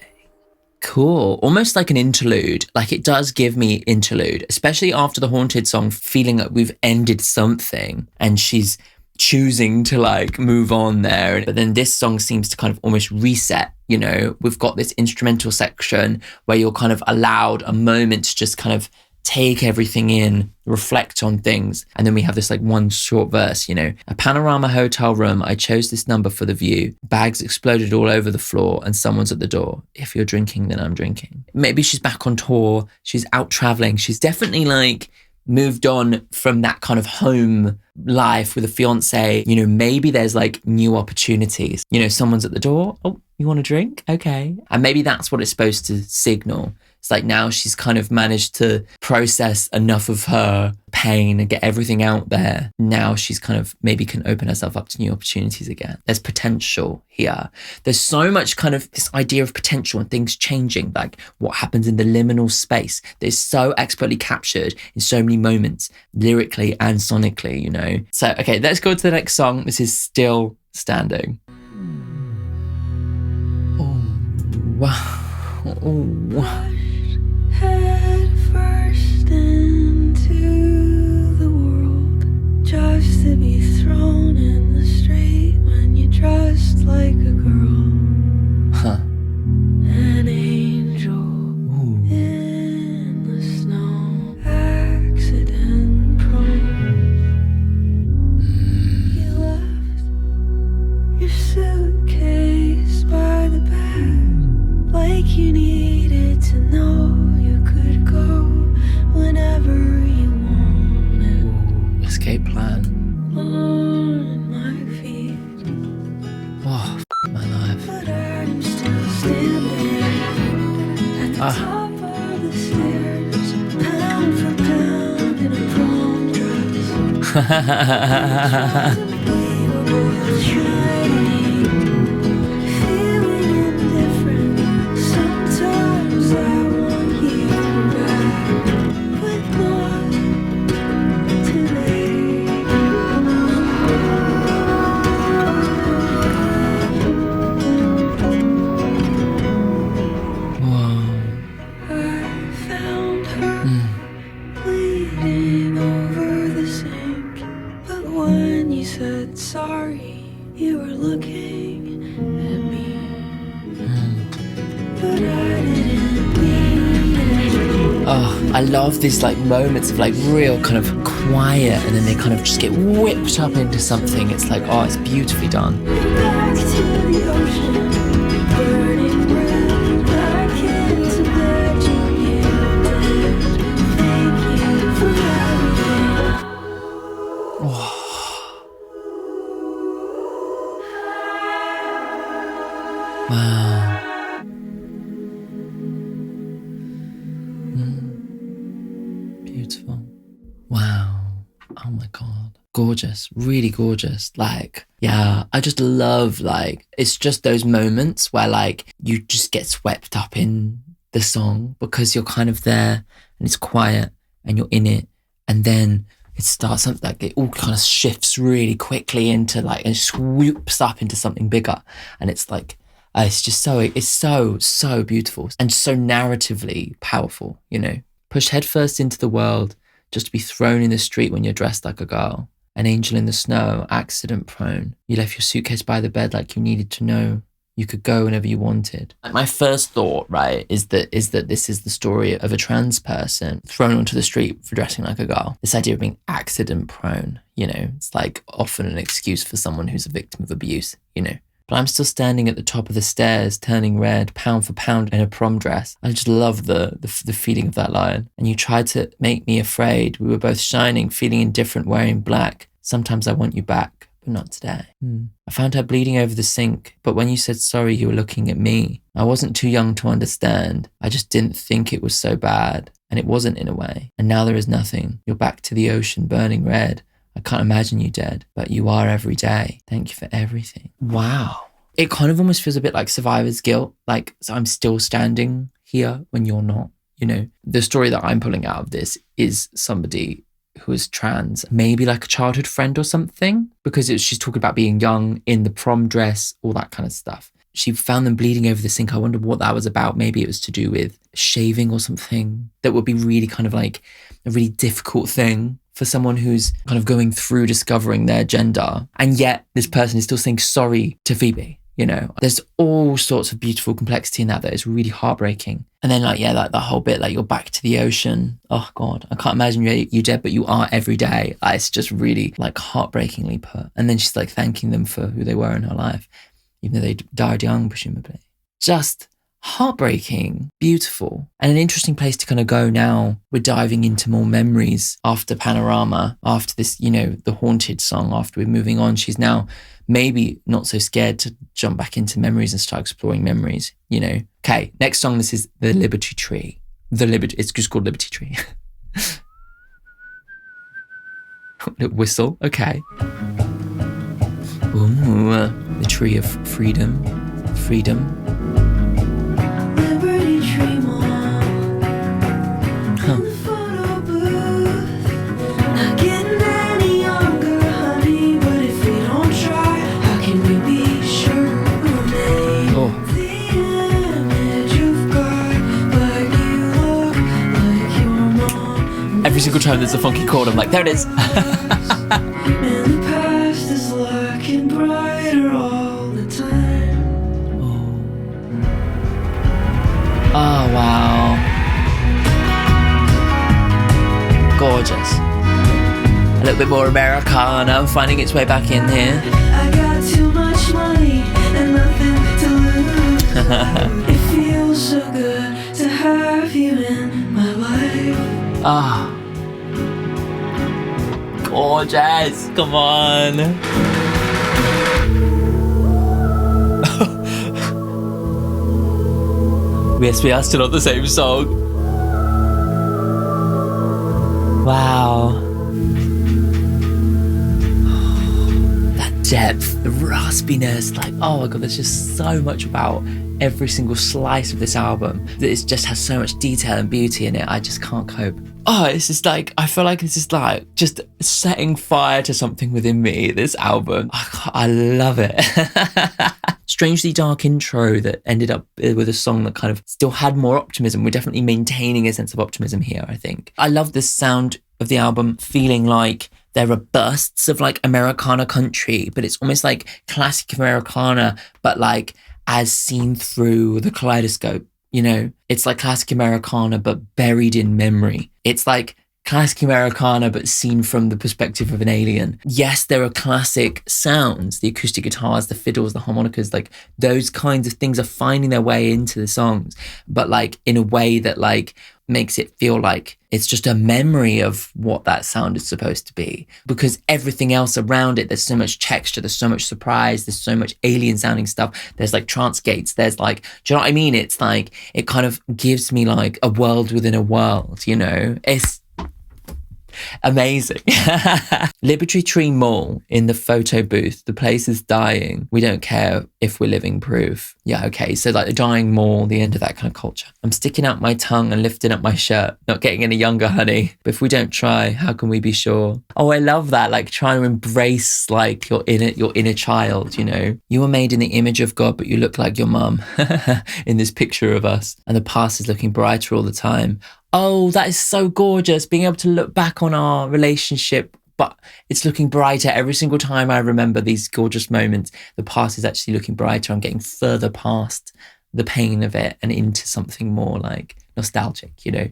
Cool. Almost like an interlude. Like it does give me interlude, especially after the Haunted song, feeling like we've ended something and she's choosing to like move on there. But then this song seems to kind of almost reset. You know, we've got this instrumental section where you're kind of allowed a moment to just kind of take everything in, reflect on things. And then we have this like one short verse, you know, a Panorama hotel room. I chose this number for the view. Bags exploded all over the floor and someone's at the door. If you're drinking, then I'm drinking. Maybe she's back on tour. She's out traveling. She's definitely like moved on from that kind of home life with a fiance. You know, maybe there's like new opportunities. You know, someone's at the door. Oh, you want a drink? Okay. And maybe that's what it's supposed to signal. It's like now she's kind of managed to process enough of her pain and get everything out there. Now she's kind of maybe can open herself up to new opportunities again. There's potential here. There's so much kind of this idea of potential and things changing, like what happens in the liminal space that is so expertly captured in so many moments, lyrically and sonically, you know. So, okay, let's go to the next song. This is Still Standing. Oh, wow. Oh.
Head first into the world, just to be thrown in the street when you're dressed like a girl.
Huh.
An angel. Ooh. In the snow, accident prone. You left your suitcase by the bed, like you needed to know. Whenever you want it.
Escape plan.
On my feet.
Oh, my life.
But I'm still standing at the top of the stairs, pound for pound in a prom dress. We were both shining, feeling indifferent. Sometimes I want you back. Sorry, you were looking at me, but I didn't mean it.
Oh, I love these like moments of like real kind of quiet and then they kind of just get whipped up into something. It's like, oh, it's beautifully done.
Back to the ocean, burning red, I can't imagine you dead. Thank you for everything.
Oh. Wow. Beautiful. Wow. Oh my God. Gorgeous. Really gorgeous. Like, yeah, I just love like, it's just those moments where like you just get swept up in the song because you're kind of there and it's quiet and you're in it. And then it starts something like it all kind of shifts really quickly into like, and swoops up into something bigger. And it's like, it's just so beautiful and so narratively powerful, you know. Pushed headfirst into the world just to be thrown in the street when you're dressed like a girl. An angel in the snow, accident prone. You left your suitcase by the bed like you needed to know. You could go whenever you wanted. My first thought, right, is that this is the story of a trans person thrown onto the street for dressing like a girl. This idea of being accident prone, you know, it's like often an excuse for someone who's a victim of abuse, you know. But I'm still standing at the top of the stairs, turning red, pound for pound in a prom dress. I just love the feeling of that line. And you tried to make me afraid. We were both shining, feeling indifferent, wearing black. Sometimes I want you back, but not today. I found her bleeding over the sink, but when you said sorry, you were looking at me. I wasn't too young to understand. I just didn't think it was so bad. And it wasn't in a way. And now there is nothing. You're back to the ocean, burning red. I can't imagine you dead, but you are every day. Thank you for everything. Wow. It kind of almost feels a bit like survivor's guilt. Like, so I'm still standing here when you're not, you know. The story that I'm pulling out of this is somebody who is trans, maybe like a childhood friend or something, because she's talking about being young in the prom dress, all that kind of stuff. She found them bleeding over the sink. I wonder what that was about. Maybe it was to do with shaving or something. That would be really kind of like a really difficult thing for someone who's kind of going through discovering their gender. And yet this person is still saying sorry to Phoebe. You know, there's all sorts of beautiful complexity in that is really heartbreaking. And then like, yeah, like the whole bit, like you're back to the ocean. Oh God, I can't imagine you dead, but you are every day. Like, it's just really like heartbreakingly put. And then she's like thanking them for who they were in her life, even though they died young, presumably. Just heartbreaking, beautiful, and an interesting place to kind of go now. We're diving into more memories after Panorama, after this, you know, the Haunted song, after we're moving on. She's now maybe not so scared to jump back into memories and start exploring memories, you know. Okay, next song, this is The Liberty Tree. It's just called Liberty Tree. Whistle, okay. Ooh, the tree of freedom.
Liberty Tree Mall. In the photo booth. Not getting any younger, honey. But if we don't try, how can we be sure we'll make the image you've got? Like you look like your mom.
Every single time there's a funky chord, I'm like, there it is.
And the past is looking brighter all the time.
Oh, wow. Gorgeous. A little bit more Americana, finding its way back in here.
I got too much money and nothing to lose. It feels so good to have you in my life.
Ah. Gorgeous. Come on. Yes, we are still on the same song. Wow. That depth, the raspiness, like, oh my God, there's just so much about every single slice of this album that it just has so much detail and beauty in it. I just can't cope. Oh, it's just like, I feel like this is like just setting fire to something within me, this album. I love it. Strangely dark intro that ended up with a song that kind of still had more optimism. We're definitely maintaining a sense of optimism here, I think. I love the sound of the album feeling like there are bursts of like Americana country, but it's almost like classic Americana, but like as seen through the kaleidoscope, you know? It's like classic Americana, but buried in memory. It's like classic Americana, but seen from the perspective of an alien. Yes, there are classic sounds, the acoustic guitars, the fiddles, the harmonicas, like those kinds of things are finding their way into the songs, but like in a way that like makes it feel like it's just a memory of what that sound is supposed to be, because everything else around it, there's so much texture, there's so much surprise, there's so much alien sounding stuff, there's like trance gates, there's like, do you know what I mean? It's like, it kind of gives me like a world within a world, you know? It's amazing. Liberty Tree Mall in the photo booth. The place is dying. We don't care if we're living proof. Yeah, okay. So like the dying mall, the end of that kind of culture. I'm sticking out my tongue and lifting up my shirt. Not getting any younger, honey. But if we don't try, how can we be sure? Oh, I love that. Like trying to embrace like your inner child, you know. You were made in the image of God, but you look like your mum in this picture of us. And the past is looking brighter all the time. Oh, that is so gorgeous, being able to look back on our relationship, but it's looking brighter every single time I remember these gorgeous moments. The past is actually looking brighter. I'm getting further past the pain of it and into something more like nostalgic, you know?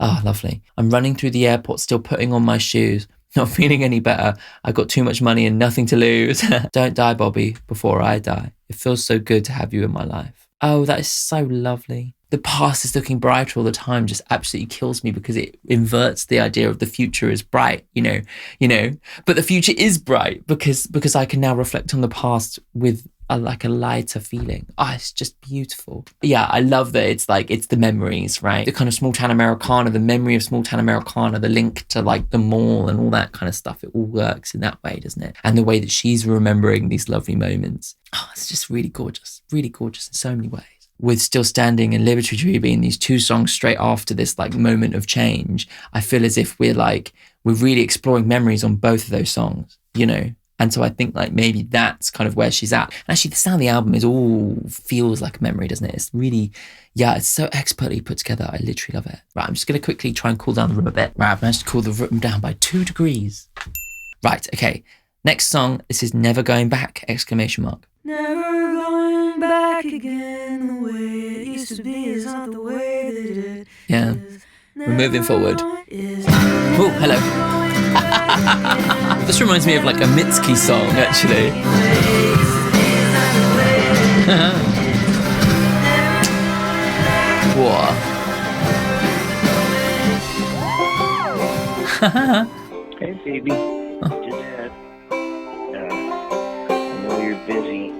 Oh, lovely. I'm running through the airport, still putting on my shoes, not feeling any better. I got too much money and nothing to lose. Don't die, Bobby, before I die. It feels so good to have you in my life. Oh, that is so lovely. The past is looking brighter all the time just absolutely kills me because it inverts the idea of the future is bright, you know, but the future is bright because I can now reflect on the past with like a lighter feeling. Oh, it's just beautiful. Yeah, I love that it's like, it's the memories, right? The kind of small town Americana, the memory of small town Americana, the link to like the mall and all that kind of stuff. It all works in that way, doesn't it? And the way that she's remembering these lovely moments. Oh, it's just really gorgeous in so many ways. With Still Standing and Liberty Tree being these two songs straight after this like moment of change, I feel as if we're really exploring memories on both of those songs, you know? And so I think like maybe that's kind of where she's at. And actually the sound of the album is all feels like a memory, doesn't it? It's really, yeah, it's so expertly put together. I literally love it. Right, I'm just going to quickly try and cool down the room a bit. Right, I've managed to cool the room down by 2 degrees. Right, okay. Next song, this is Never Going Back, exclamation mark.
Never going back again. The way it used to be is not the way that it
Yeah,
is.
we're moving forward.
Is
Oh, hello. This reminds me of like a Mitski song, actually. What?
Hey, Phoebe. Just had, I know you're busy.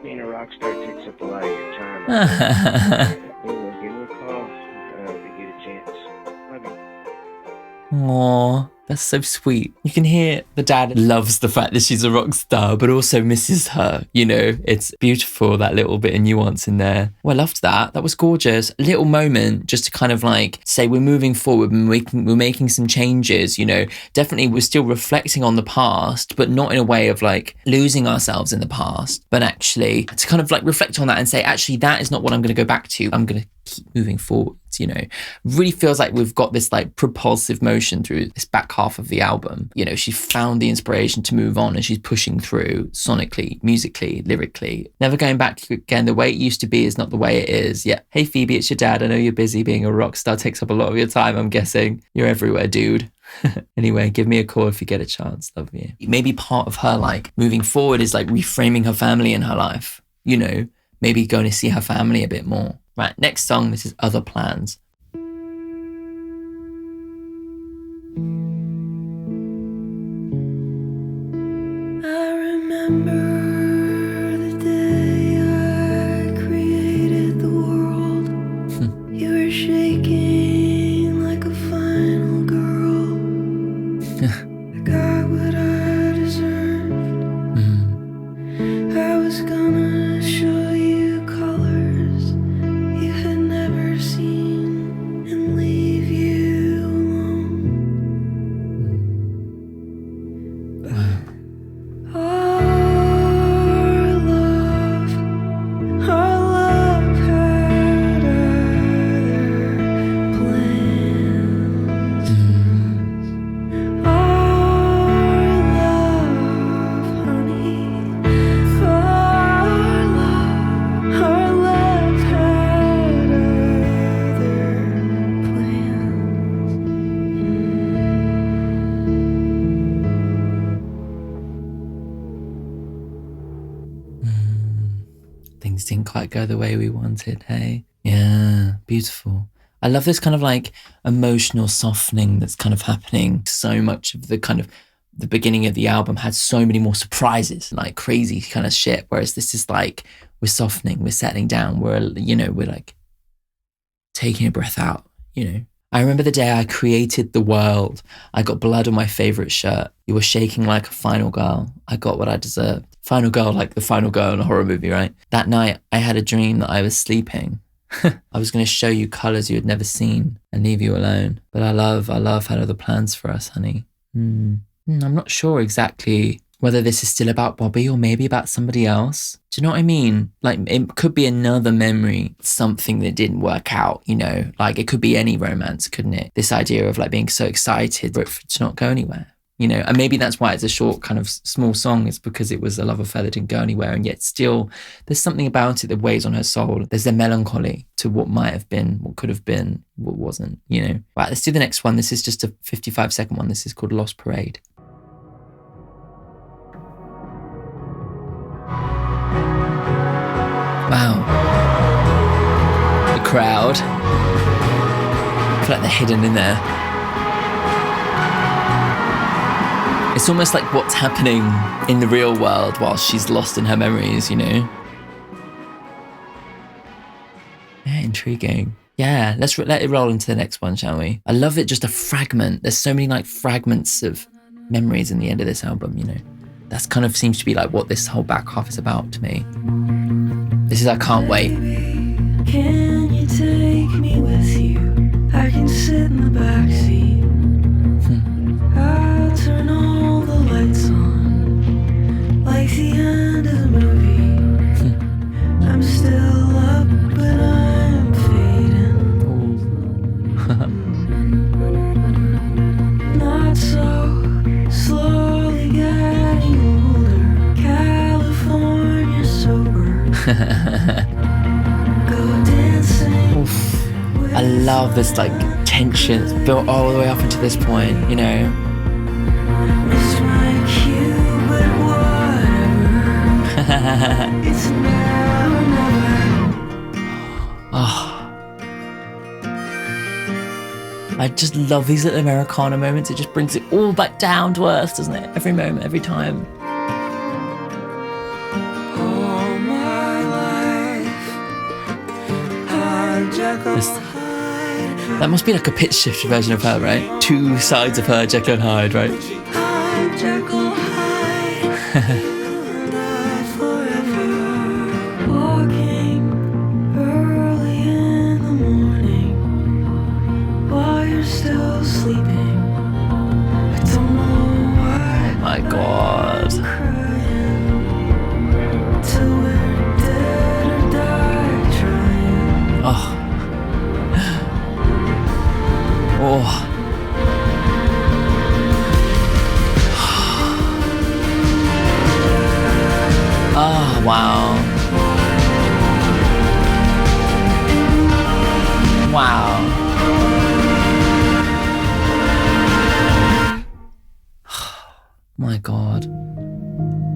Being a rock star takes up a lot of your time. Give me a call if you get a chance. Love you.
Aw, that's so sweet. You can hear the dad loves the fact that she's a rock star, but also misses her. You know, it's beautiful, that little bit of nuance in there. Well, I loved that. That was gorgeous. A little moment just to kind of like say we're moving forward and we're making some changes, you know. Definitely we're still reflecting on the past, but not in a way of like losing ourselves in the past, but actually to kind of like reflect on that and say, actually, that is not what I'm going to go back to. I'm going to keep moving forward, you know. Really feels like we've got this like propulsive motion through this back half of the album. You know, she found the inspiration to move on and she's pushing through sonically, musically, lyrically. Never going back again. The way it used to be is not the way it is. Yeah. Hey, Phoebe, it's your dad. I know you're busy. Being a rock star takes up a lot of your time, I'm guessing. You're everywhere, dude. Anyway, give me a call if you get a chance. Love you. Maybe part of her like moving forward is like reframing her family in her life, you know, maybe going to see her family a bit more. Right, next song, this is Other Plans.
I remember the day I created the world. You were shaking like a final girl. I got what I deserved. I was gonna show you colors you had never seen and leave you alone. But our love had other plans. Our love, honey, our love had other plans.
Things didn't quite go the way we wanted, hey? Yeah, beautiful. I love this kind of like emotional softening that's kind of happening. So much of the kind of the beginning of the album had so many more surprises, like crazy kind of shit. Whereas this is like, we're softening, we're settling down, we're like taking a breath out, you know. I remember the day I created the world. I got blood on my favorite shirt. You were shaking like a final girl. I got what I deserved. Final girl, like the final girl in a horror movie, right? That night, I had a dream that I was sleeping. I was going to show you colours you had never seen and leave you alone. But I love had other plans for us, honey. I'm not sure exactly whether this is still about Bobby or maybe about somebody else. Do you know what I mean? Like, it could be another memory, something that didn't work out, you know? Like, it could be any romance, couldn't it? This idea of like being so excited for it to not go anywhere, you know? And maybe that's why it's a short kind of small song. It's because it was a love affair that didn't go anywhere. And yet still, there's something about it that weighs on her soul. There's a melancholy to what might have been, what could have been, what wasn't, you know? Right, let's do the next one. This is just a 55-second one. This is called Lost Parade. Wow. The crowd. I feel like they're hidden in there. It's almost like what's happening in the real world while she's lost in her memories, you know? Yeah, intriguing. Yeah, let's let it roll into the next one, shall we? I love it, just a fragment. There's so many like fragments of memories in the end of this album, you know? That's kind of seems to be like what this whole back half is about to me. This is I Can't Wait.
Can you take me with you? I can sit in the backseat. I'll turn all the lights on, like the end of the movie. I'm still up, but I'm fading. Not so, slowly getting older. California sober. Go dancing.
I love this like tension. It's built all the way up until this point, you know.
Missed my cue, but whatever. It's now or never.
Oh. I just love these little Americana moments. It just brings it all back down to earth, doesn't it? Every moment, every time.
All my life, I'm Jekyll
This-
Hyde.
That must be like a pitch shift version of her, right? Two sides of her, Jekyll and Hyde, right?
I'm Jekyll Hyde. And I forever. Walking early in the morning while you're still sleeping. I don't know why.
My God.
Crying till we're dead or die trying.
Oh. Oh. Oh, wow. Wow. My God.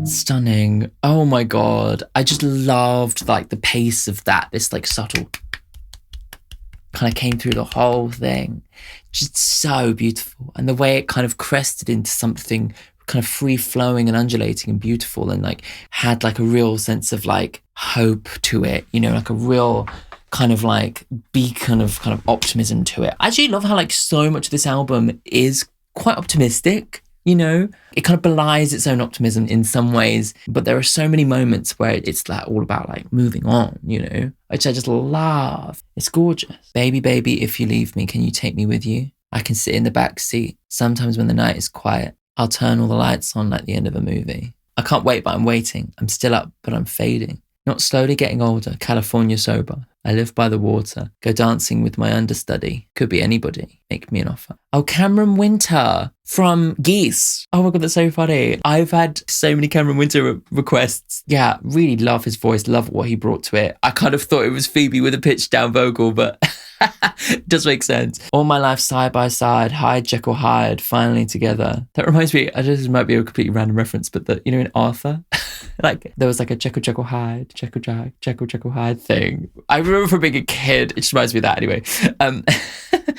Stunning. Oh my God. I just loved like the pace of that. This like subtle kind of came through the whole thing. Just so beautiful. And the way it kind of crested into something kind of free flowing and undulating and beautiful, and like had like a real sense of like hope to it, you know, like a real kind of like beacon of kind of optimism to it. I actually love how like so much of this album is quite optimistic, you know. It kind of belies its own optimism in some ways, but there are so many moments where it's like all about like moving on, you know, which I just love. It's gorgeous. Baby, baby, if you leave me, can you take me with you? I can sit in the back seat. Sometimes when the night is quiet, I'll turn all the lights on like the end of a movie. I can't wait, but I'm waiting. I'm still up, but I'm fading. Not slowly getting older, California sober. I live by the water, go dancing with my understudy. Could be anybody, make me an offer. Oh, Cameron Winter from Geese. Oh my God, that's so funny. I've had so many Cameron Winter requests. Yeah, really love his voice, love what he brought to it. I kind of thought it was Phoebe with a pitched down vocal, but it does make sense. All my life side by side, Hyde, Jekyll, Hyde, finally together. That reminds me, I just this might be a completely random reference, but you know in Arthur, like there was like a Jekyll, Hyde, Jekyll, Hyde thing. I remember from being a kid, it just reminds me of that anyway.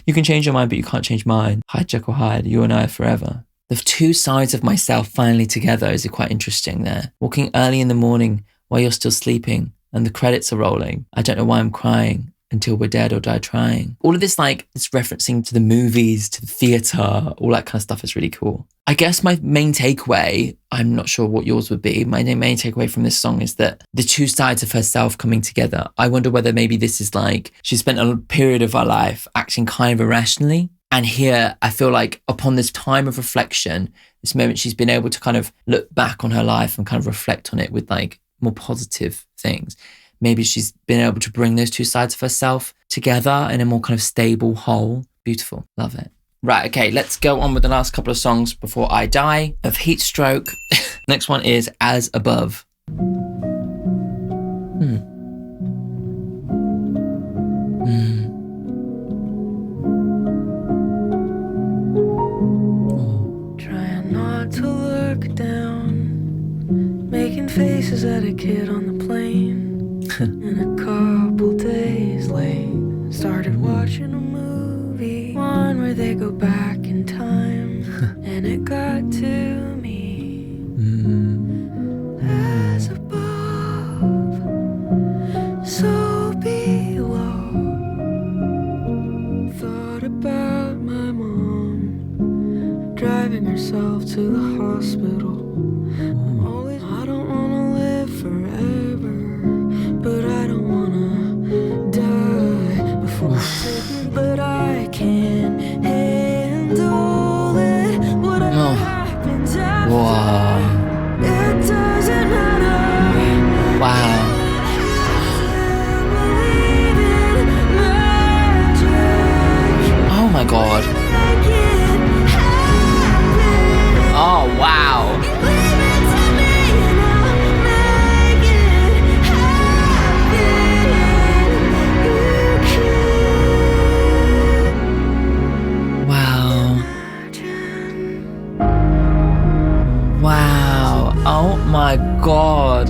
You can change your mind, but you can't change mine. Hyde, Jekyll, Hyde, you and I are forever. The two sides of myself finally together is quite interesting there. Walking early in the morning while you're still sleeping and the credits are rolling. I don't know why I'm crying. Until we're dead or die trying. All of this, like, it's referencing to the movies, to the theatre, all that kind of stuff is really cool. I guess my main takeaway, I'm not sure what yours would be, my main takeaway from this song is that the two sides of herself coming together. I wonder whether maybe this is like, she spent a period of her life acting kind of irrationally. And here, I feel like upon this time of reflection, this moment she's been able to kind of look back on her life and kind of reflect on it with like more positive things. Maybe she's been able to bring those two sides of herself together in a more kind of stable whole. Beautiful. Love it. Right, okay, let's go on with the last couple of songs before I die of Heat Stroke. Next one is As Above.
Trying not to look down, making faces at a kid on the plane. And a couple days late, started watching a movie, one where they go back in time. And it got to driving herself to the hospital. I don't wanna live forever, but I don't wanna die before I take it. But I can't handle it. Whatever happens after,
Wow.
it doesn't matter.
Wow. Oh my god. Oh wow. Wow. Wow. Oh my god.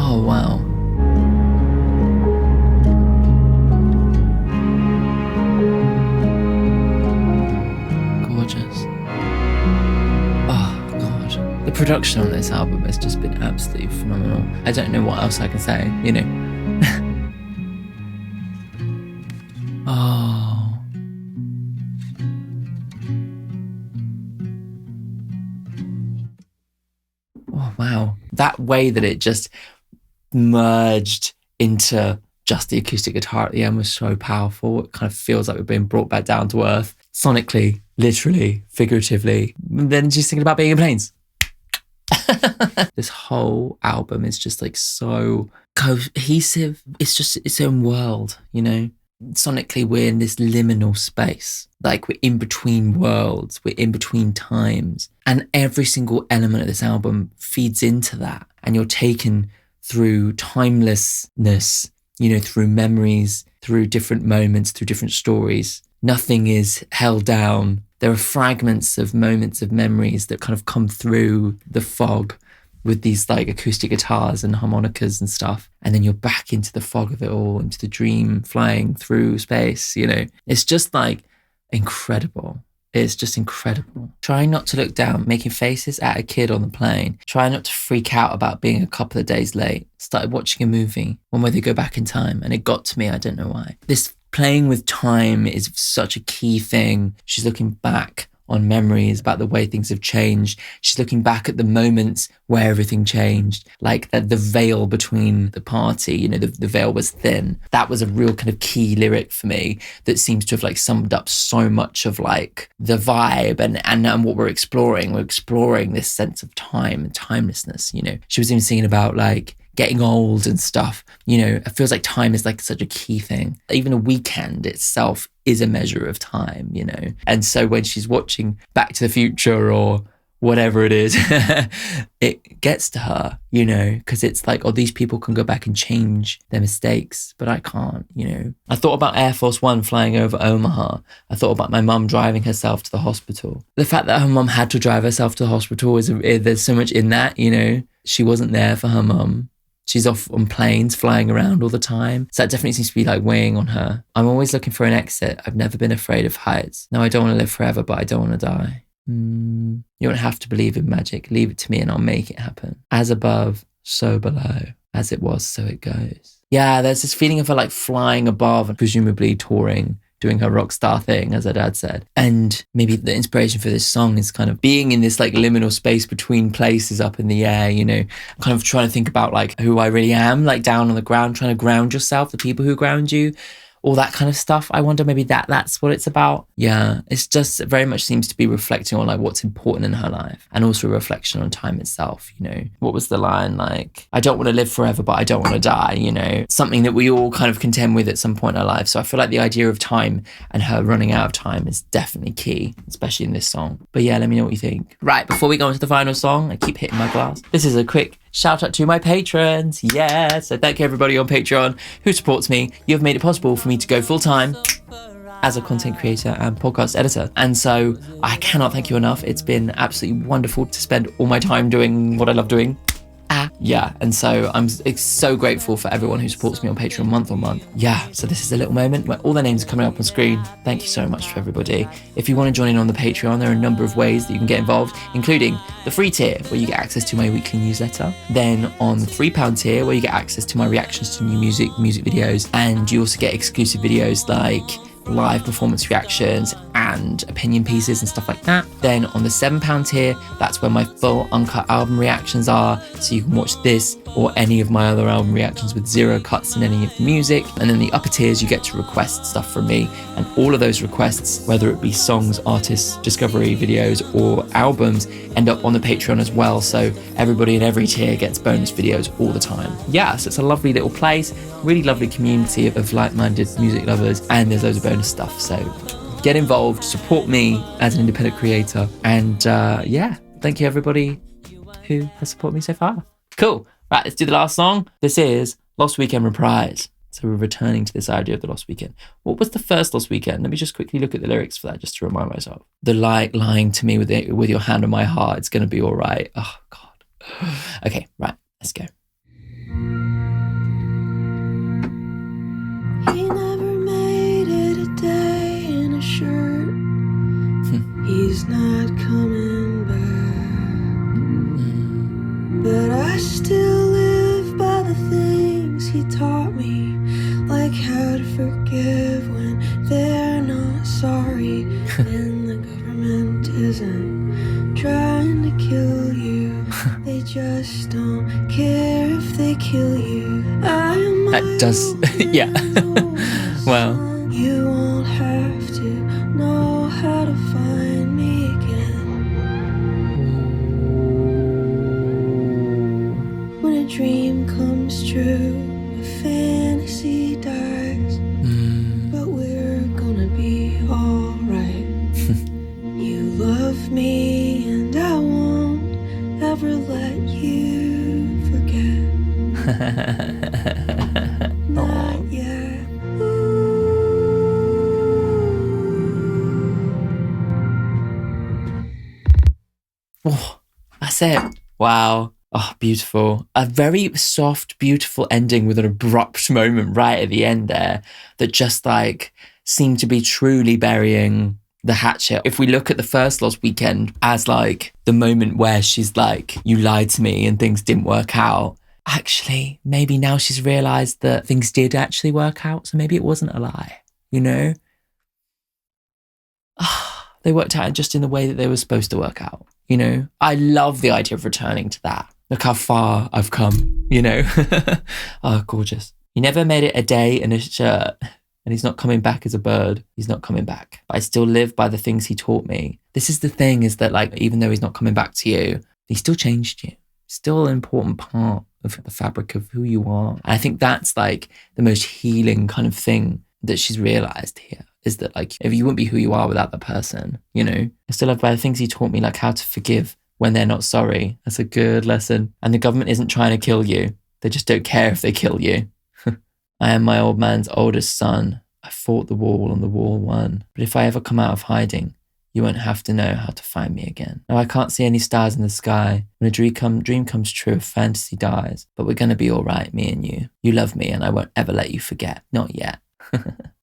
Oh wow. Gorgeous. Oh god. The production on this album has just been absolutely phenomenal. I don't know what else I can say, you know. Oh. Oh wow. That way that it just merged into just the acoustic guitar at the end was so powerful. It kind of feels like we're being brought back down to earth, sonically, literally, figuratively. And then she's thinking about being in planes. This whole album is just like so cohesive. It's just its own world, you know? Sonically, we're in this liminal space. Like we're in between worlds, we're in between times. And every single element of this album feeds into that. And you're taken through timelessness, you know, through memories, through different moments, through different stories. Nothing is held down. There are fragments of moments of memories that kind of come through the fog with these like acoustic guitars and harmonicas and stuff. And then you're back into the fog of it all, into the dream flying through space, you know. It's just like incredible. It's just incredible. Trying not to look down, making faces at a kid on the plane. Trying not to freak out about being a couple of days late. Started watching a movie, one where they go back in time, and it got to me, I don't know why. This playing with time is such a key thing. She's looking back on memories about the way things have changed. She's looking back at the moments where everything changed, like the veil between the party, you know, the veil was thin. That was a real kind of key lyric for me that seems to have like summed up so much of like the vibe and what we're exploring. We're exploring this sense of time and timelessness, you know. She was even singing about like getting old and stuff, you know. It feels like time is like such a key thing. Even a weekend itself is a measure of time, you know. And so when she's watching Back to the Future or whatever it is, it gets to her, you know, because it's like, oh, these people can go back and change their mistakes, but I can't, you know. I thought about Air Force One flying over Omaha. I thought about my mum driving herself to the hospital. The fact that her mum had to drive herself to the hospital there's so much in that, you know. She wasn't there for her mum. She's off on planes, flying around all the time. So that definitely seems to be like weighing on her. I'm always looking for an exit. I've never been afraid of heights. No, I don't want to live forever, but I don't want to die. You don't have to believe in magic. Leave it to me and I'll make it happen. As above, so below. As it was, so it goes. Yeah, there's this feeling of her like flying above and presumably touring, doing her rock star thing, as her dad said. And maybe the inspiration for this song is kind of being in this like liminal space between places up in the air, you know, kind of trying to think about like who I really am, like down on the ground, trying to ground yourself, the people who ground you, all that kind of stuff. I wonder maybe that's what it's about. Yeah, it's just very much seems to be reflecting on like what's important in her life and also a reflection on time itself, you know. What was the line like, I don't want to live forever, but I don't want to die, you know, something that we all kind of contend with at some point in our life. So I feel like the idea of time and her running out of time is definitely key, especially in this song. But yeah, let me know what you think. Right, before we go into the final song, I keep hitting my glass. This is a quick shout out to my patrons. Yeah, so thank you everybody on Patreon who supports me. You've made it possible for me to go full time as a content creator and podcast editor. And so I cannot thank you enough. It's been absolutely wonderful to spend all my time doing what I love doing. Yeah, and so I'm so grateful for everyone who supports me on Patreon month on month. Yeah, so this is a little moment where all their names are coming up on screen. Thank you so much to everybody. If you want to join in on the Patreon, there are a number of ways that you can get involved, including the free tier, where you get access to my weekly newsletter. Then on the £3 tier, where you get access to my reactions to new music videos, and you also get exclusive videos like live performance reactions and opinion pieces and stuff like that. Then on the £7 tier, that's where my full uncut album reactions are, so you can watch this or any of my other album reactions with zero cuts in any of the music. And then the upper tiers, you get to request stuff from me, and all of those requests, whether it be songs, artists, discovery videos or albums, end up on the Patreon as well, so everybody in every tier gets bonus videos all the time. Yeah, so it's a lovely little place, really lovely community of like-minded music lovers, and there's loads of bonus stuff. So get involved, support me as an independent creator, and yeah, thank you everybody who has supported me so far. Cool. Right, let's do the last song. This is Lost Weekend Reprise. So we're returning to this idea of the Lost Weekend. What was the first Lost Weekend? Let me just quickly look at the lyrics for that, just to remind myself. The lying to me with your hand on my heart, it's going to be all right. Oh, God. Okay, right, let's go.
He never made it a day in a shirt. He's not coming back. But I still live by the things he taught me, like how to forgive when they're not sorry, and the government isn't trying to kill you. They just don't care if they kill you. I am
That does, yeah. Well.
You won't have to know how to find me again. When a dream comes true, a fantasy dies, but we're gonna be alright. You love me and I won't ever let you forget. Not yet.
Oh, that's it. Wow. Oh, beautiful. A very soft, beautiful ending with an abrupt moment right at the end there that just like seemed to be truly burying the hatchet. If we look at the first Lost Weekend as like the moment where she's like, you lied to me and things didn't work out, actually, maybe now she's realised that things did actually work out, so maybe it wasn't a lie, you know? They worked out just in the way that they were supposed to work out, you know? I love the idea of returning to that. Look how far I've come, you know? Oh, gorgeous. He never made it a day in a shirt, and he's not coming back as a bird. He's not coming back. But I still live by the things he taught me. This is the thing, is that like, even though he's not coming back to you, he still changed you. Still an important part of the fabric of who you are. And I think that's like the most healing kind of thing that she's realised here, is that like, if you wouldn't be who you are without the person, you know? I still live by the things he taught me, like how to forgive when they're not sorry. That's a good lesson. And the government isn't trying to kill you. They just don't care if they kill you. I am my old man's oldest son. I fought the wall and the wall won. But if I ever come out of hiding, you won't have to know how to find me again. Now I can't see any stars in the sky. When a dream comes true, a fantasy dies. But we're going to be all right, me and you. You love me and I won't ever let you forget. Not yet.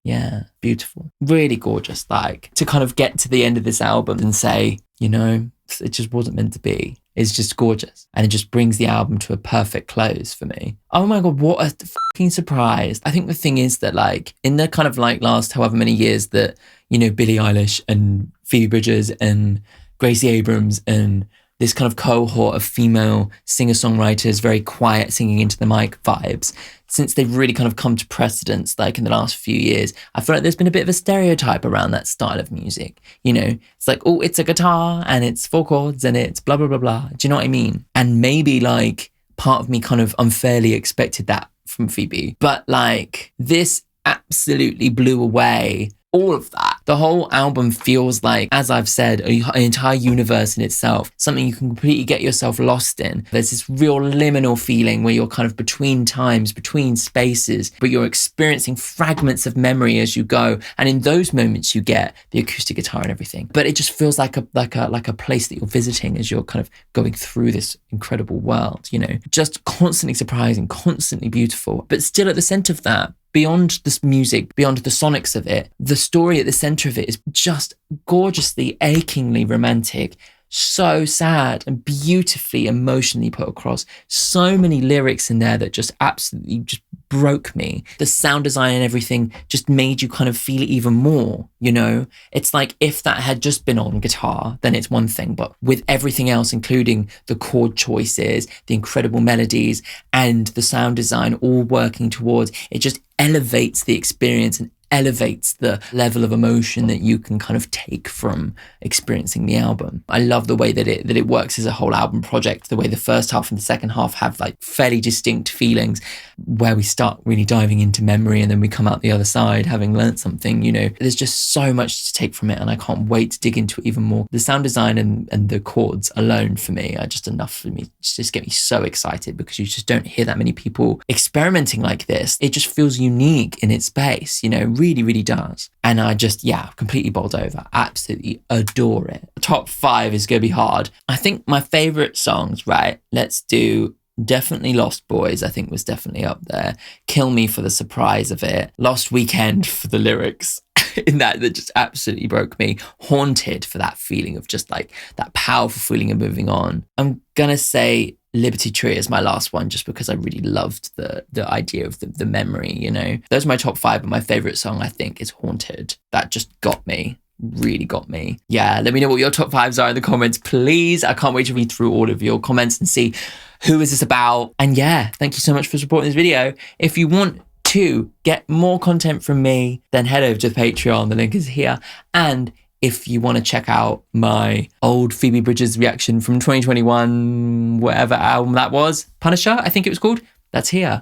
Yeah, beautiful. Really gorgeous. Like, to kind of get to the end of this album and say, you know, it just wasn't meant to be. It's just gorgeous. And it just brings the album to a perfect close for me. Oh my God, what a fucking surprise. I think the thing is that like, in the kind of like last however many years that, you know, Billie Eilish and Phoebe Bridgers and Gracie Abrams and this kind of cohort of female singer-songwriters, very quiet singing into the mic vibes, since they've really kind of come to precedence, like in the last few years, I feel like there's been a bit of a stereotype around that style of music. You know, it's like, oh, it's a guitar and it's 4 chords and it's blah, blah, blah, blah. Do you know what I mean? And maybe like part of me kind of unfairly expected that from Phoebe. But like, this absolutely blew away all of that The whole album feels like, as I've said, an entire universe in itself, something you can completely get yourself lost in. There's this real liminal feeling where you're kind of between times, between spaces, but you're experiencing fragments of memory as you go. And in those moments, you get the acoustic guitar and everything. But it just feels like a place that you're visiting as you're kind of going through this incredible world, you know, just constantly surprising, constantly beautiful, but still at the center of that, beyond this music, beyond the sonics of it, the story at the center of it is just gorgeously, achingly romantic, so sad and beautifully emotionally put across. So many lyrics in there that just absolutely just broke me. The sound design and everything just made you kind of feel it even more, you know? It's like if that had just been on guitar, then it's one thing, but with everything else, including the chord choices, the incredible melodies, and the sound design all working towards, it just elevates the experience and elevates the level of emotion that you can kind of take from experiencing the album. I love the way that it works as a whole album project, the way the first half and the second half have like fairly distinct feelings, where we start really diving into memory and then we come out the other side having learnt something, you know. There's just so much to take from it and I can't wait to dig into it even more. The sound design and the chords alone for me are just enough for me, just get me so excited, because you just don't hear that many people experimenting like this. It just feels unique in its space, you know, really, really does. And I just, completely bowled over. Absolutely adore it. Top 5 is going to be hard. I think my favorite songs, right? Let's do definitely Lost Boys, I think was definitely up there. Kill Me for the surprise of it. Lost Weekend for the lyrics in that just absolutely broke me. Haunted for that feeling of just like that powerful feeling of moving on. I'm going to say Liberty Tree is my last one, just because I really loved the idea of the memory, you know. Those are my top 5, but my favorite song, I think, is Haunted. That just got me, really got me. Yeah, let me know what your top 5s are in the comments, please. I can't wait to read through all of your comments and see who is this about. And yeah, thank you so much for supporting this video. If you want to get more content from me, then head over to Patreon. The link is here. And if you want to check out my old Phoebe Bridgers reaction from 2021, whatever album that was, Punisher, I think it was called, that's here.